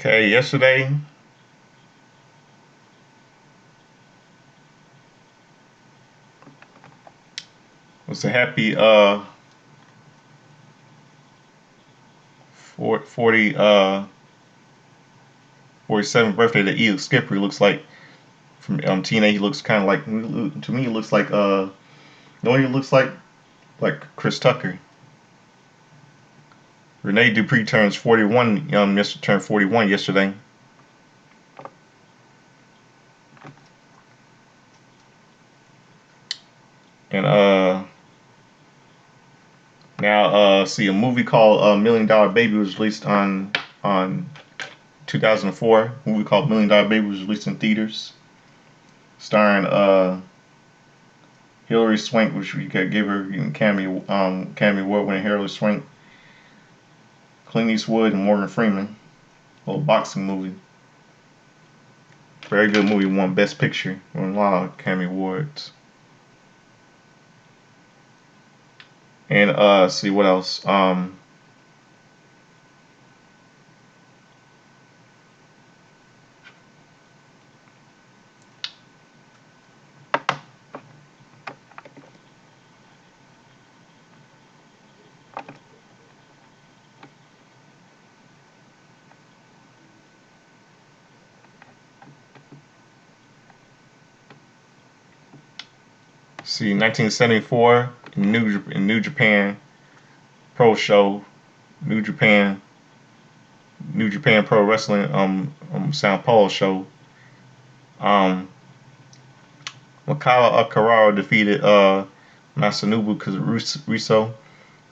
Okay, yesterday was a happy 47th birthday to Eel Skipper. He looks like from TNA. He looks kind of like, to me, he looks like no, he looks like Chris Tucker. Renee Dupree turns 41. Turned 41 yesterday. And now see, a movie called Million Dollar Baby was released on 2004. A movie called Million Dollar Baby was released in theaters, starring Hilary Swank, which we could give her Academy Award winning Hilary Swank, Clint Eastwood, and Morgan Freeman. A little boxing movie. Very good movie. Won Best Picture. Won a lot of Academy Awards. And see what else. See, 1974 in New Japan Pro Show, New Japan Pro Wrestling Sao Paulo show. Makala Carraro defeated Masanobu Riso.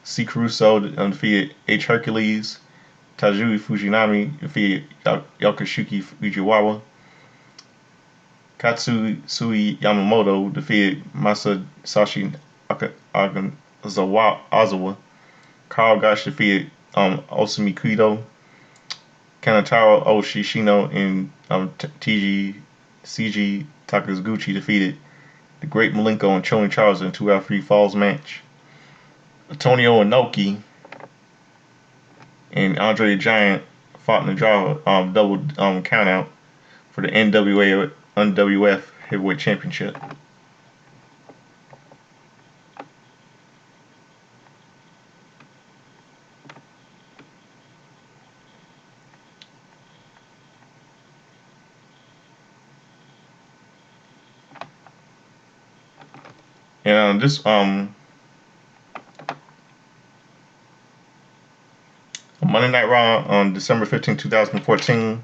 C. Caruso defeated H. Hercules. Tajiri Fujinami defeated Yokosuke Fujiwara. Katsui Yamamoto defeated Masashi Azawa. Karl Gotch defeated Osumi Kudo. Kanataro Oshishino and CG Takaguchi defeated the Great Malenko and Choni Charles in a 2-out-3 falls match. Antonio Inoki and Andre the Giant fought in a draw double countout for the NWF Heavyweight Championship. And this Monday Night Raw on December 15, 2014.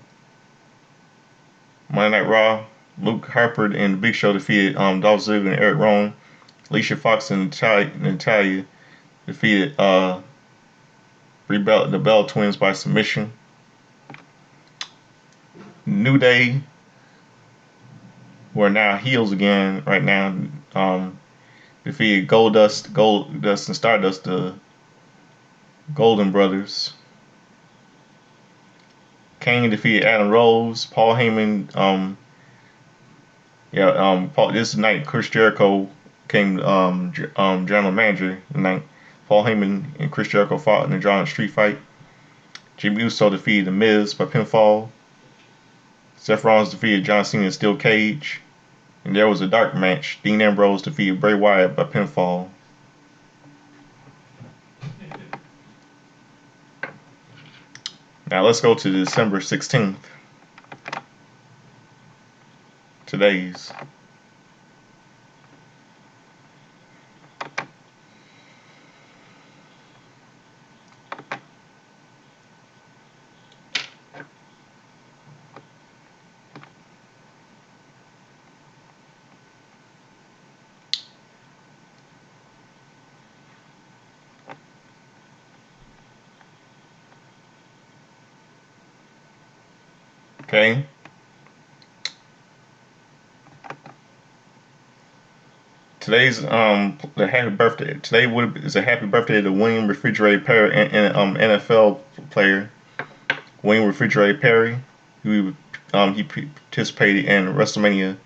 Monday Night Raw, Luke Harper and The Big Show defeated Dolph Ziggler and Eric Rowan. Alicia Fox and Natalya defeated the Bell Twins by submission. New Day, who are now heels again right now, defeated Goldust and Stardust, the Golden Brothers. Kane defeated Adam Rose. Paul Heyman, this night Chris Jericho became general manager tonight. Paul Heyman and Chris Jericho fought in a drawn street fight. Jimmy Uso defeated The Miz by pinfall. Seth Rollins defeated John Cena in a steel cage. And there was a dark match. Dean Ambrose defeated Bray Wyatt by pinfall. Now let's go to December 16th. Today's. Okay. Today's the happy birthday. Today is a happy birthday to William Refrigerator Perry, NFL player. William Refrigerator Perry, who he participated in WrestleMania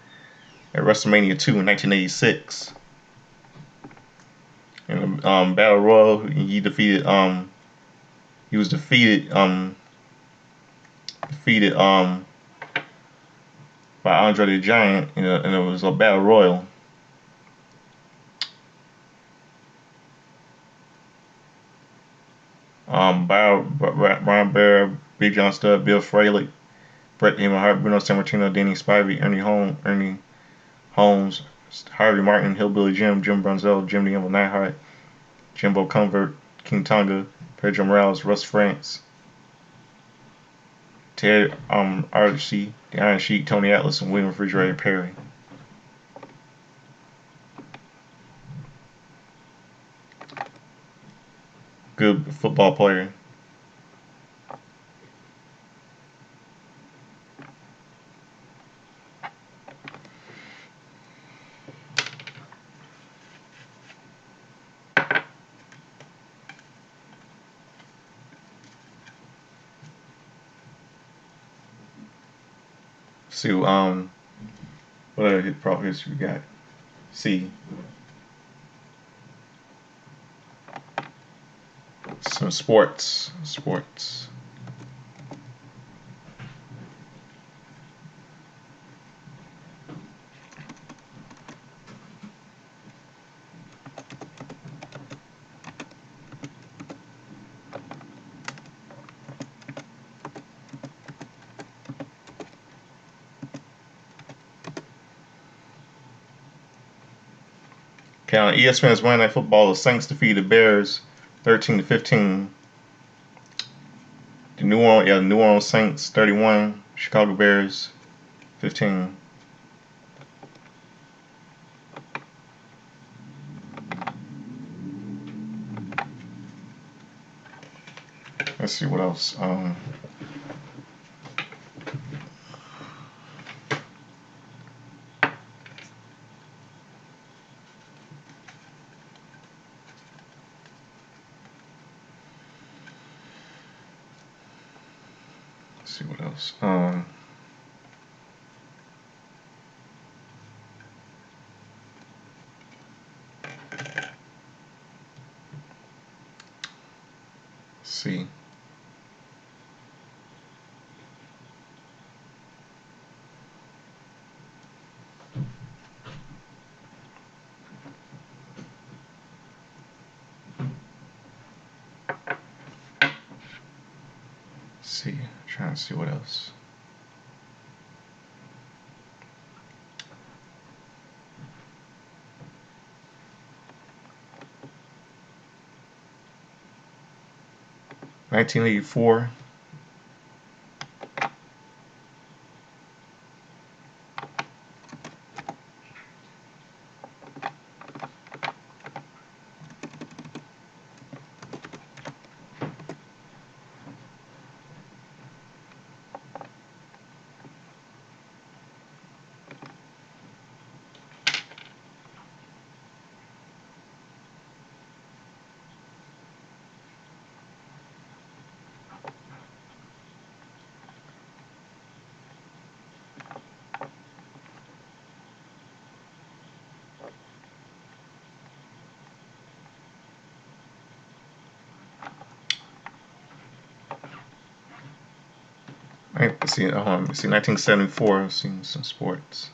2 in 1986. In the Battle Royal, he was defeated by Andre the Giant, and it was a Battle Royal. Brian Bear, Big John Studd, Bill Fralick, Bret Hart, Bruno Sammartino, Danny Spivey, Ernie Holmes, Harvey Martin, Hillbilly Jim, Jim Brunzell, Jim the Evil Neidhart, Jimbo Convert, King Tonga, Pedro Morales, Russ France, Ted Archie, The Iron Sheik, Tony Atlas, and William Refrigerator Perry. Good football player. See, what other pro history we got? See, some sports. Okay, on ESPN's Monday Night Football, the Saints defeated the Bears 13-15. The New Orleans Saints 31, Chicago Bears 15. Let's see what else. Let's see what else. Let's see. Trying to see what else. $19.84. See, 1974. I've seen some sports.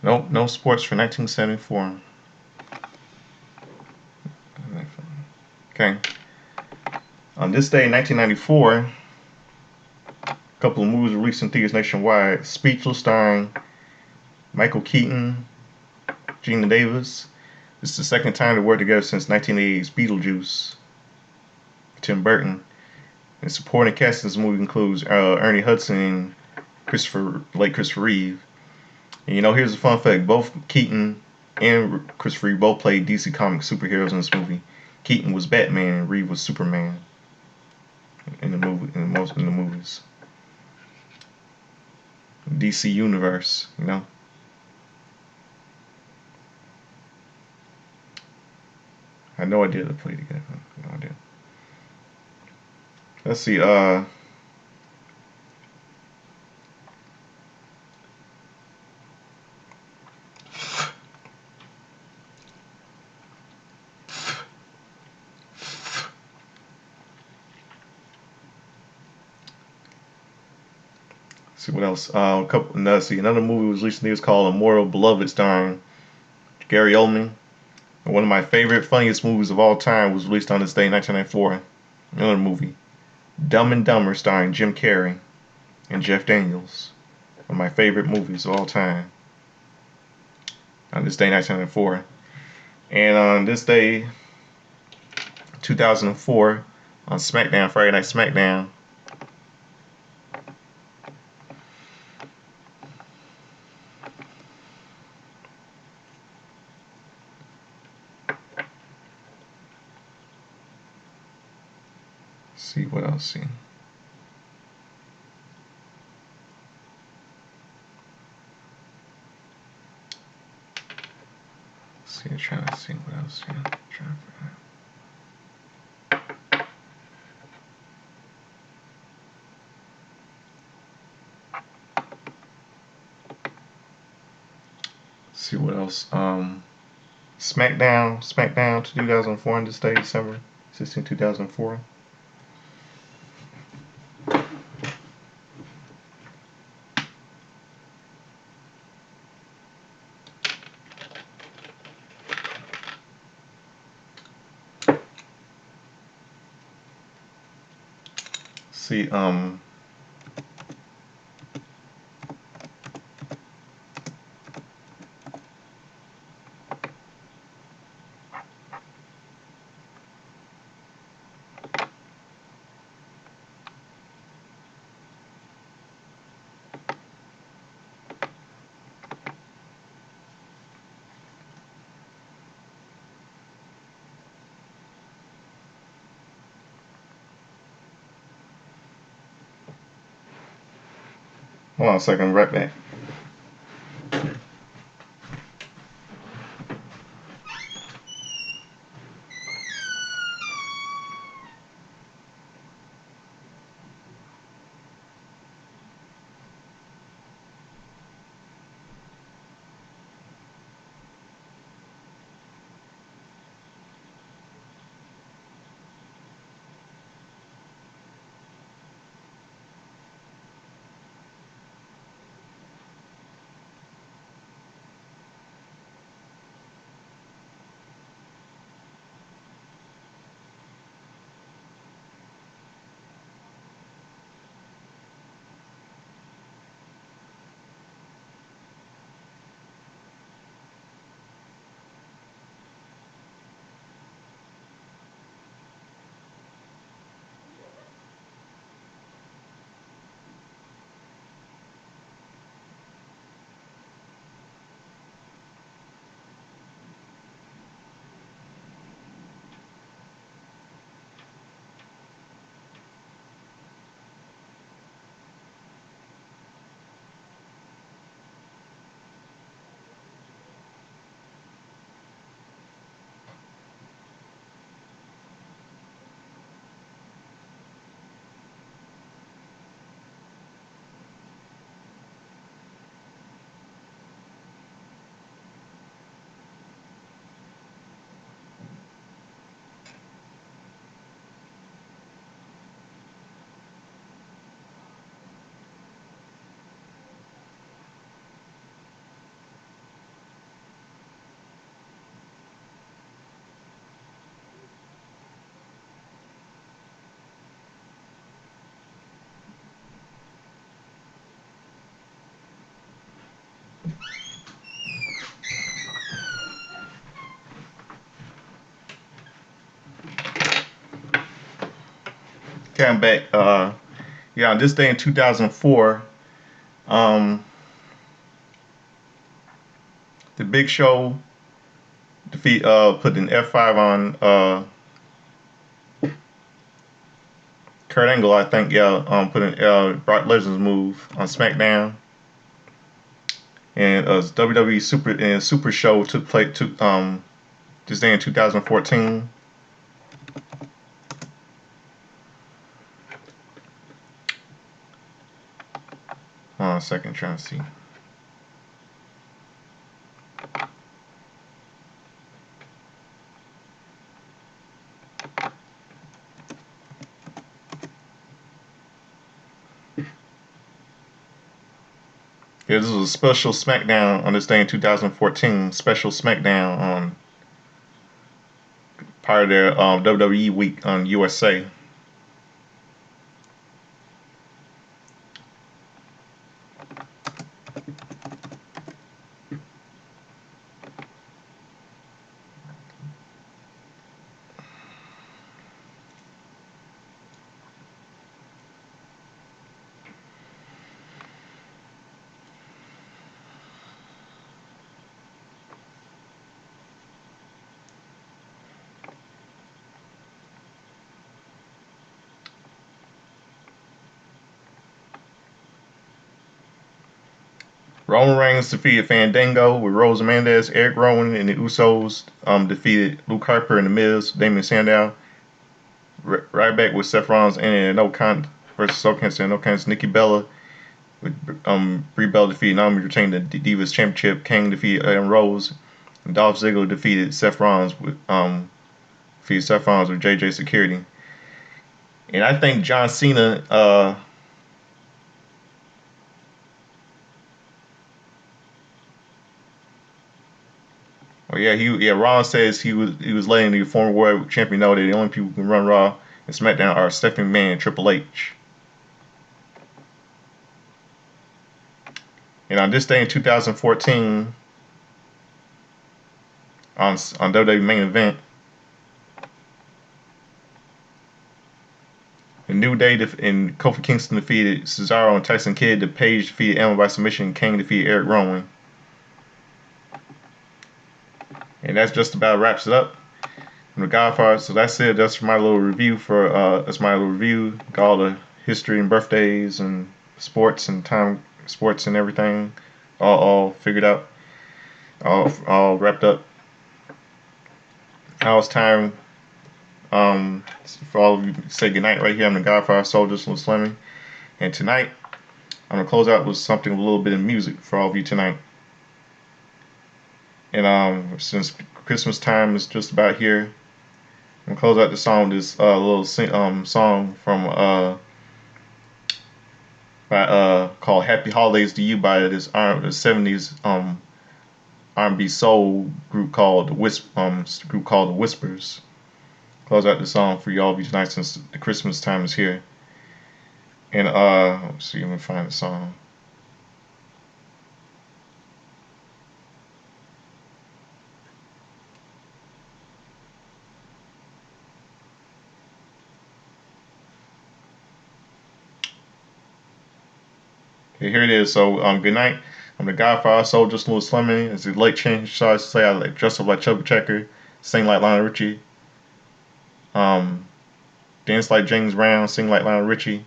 Nope, no sports for 1974. Okay. On this day in 1994, a couple of movies released in theaters nationwide. Speechless, starring Michael Keaton, Gina Davis. This is the second time they worked together since 1988's Beetlejuice. Tim Burton. And supporting cast in this movie includes Ernie Hudson and late Christopher Reeve. And here's a fun fact: both Keaton and Christopher Reeve both played DC Comics superheroes in this movie. Keaton was Batman and Reeve was Superman in the movies. DC Universe, I had no idea they played together. No idea. Let's see. See what else? Another movie was recently. It's called Immortal Beloved, starring Gary Oldman. And one of my favorite, funniest movies of all time was released on this day, 1994. Another movie, Dumb and Dumber, starring Jim Carrey and Jeff Daniels. One of my favorite movies of all time. On this day, 1994. And on this day, 2004, on SmackDown, Friday Night SmackDown, see what else. See. I'm trying to see what else. Yeah, trying to figure out. See what else. SmackDown to 2004 on this day, December 16, 2004. See, hold on a second, right back. Okay, I'm back. Yeah, on this day in 2004, um, the Big Show put an F5 on Kurt Angle, I think. Yeah, put an Brock Lesnar's move on SmackDown, and WWE Super Show took place this day in 2014. Hold on a second, trying to see. Yeah, this was a special SmackDown on this day in 2014. Special SmackDown on part of their WWE week on USA. Roman Reigns defeated Fandango with Rose Mendez, Eric Rowan, and the Usos defeated Luke Harper and The Miz, Damien Sandow. Right back with Seth Rollins and No Con versus No Contest. Nikki Bella with Brie Bella defeated Naomi, retained the Divas Championship. Kane defeated Adam Rose. And Dolph Ziggler defeated Seth Rollins with JJ Security. And I think John Cena Rollins says he was letting the former world champion know that the only people who can run Raw and SmackDown are Stephanie McMahon and Triple H. And on this day in 2014, on WWE Main Event, the New Day and Kofi Kingston defeated Cesaro and Tyson Kidd. The Page defeated Emma by submission. Kane defeated Eric Rowan. And that just about wraps it up. The Godfather. So that's it. That's my little review for that's my little review. Got all the history and birthdays and sports and sports and everything all figured out, all wrapped up. Now it's time for all of you to say goodnight right here. I'm the Godfather Soldiers from Slimmy, and tonight I'm gonna close out with something with a little bit of music for all of you tonight. And since Christmas time is just about here, I'm gonna close out the song with this little song from called "Happy Holidays to You" by this the '70s R&B soul group called the Whispers. Close out the song for y'all tonight since the Christmas time is here. And let's see, let me find the song. Okay, here it is. So good night. I'm the Godfather Soldier, Little Slimmy. As the late change starts to say, I like dress up like Chubby Checker, sing like Lionel Richie, dance like James Brown, sing like Lionel Richie,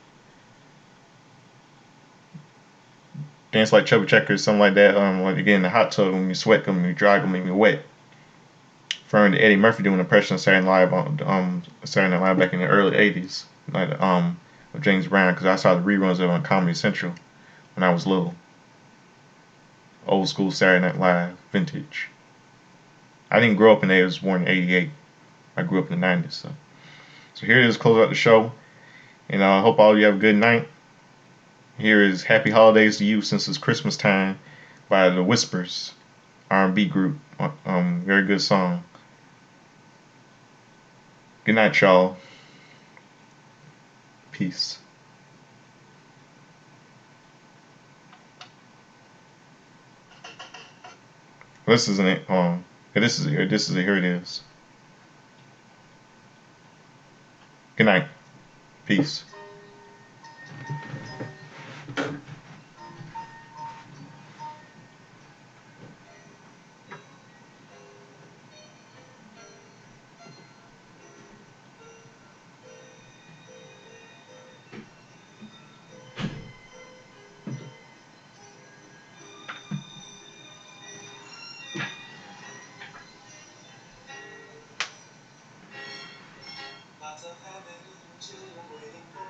dance like Chubby Checker, something like that. Like you get in the hot tub when you sweat, when you dry, when you wet. Referring to Eddie Murphy doing an impression of Saturday Night Live Saturday Night Live back in the early '80s, like of James Brown, because I saw the reruns of it on Comedy Central when I was little. Old school Saturday Night Live, vintage. I didn't grow up in the 80s. I was born in '88. I grew up in the '90s. So here it is, close out the show. And I hope all of you have a good night. Here is Happy Holidays to You since it's Christmas time by the Whispers, R&B group. Very good song. Good night, y'all. Peace. This isn't it. This is it. This is it. Here it is. Good night. Peace. Lots of family, children waiting for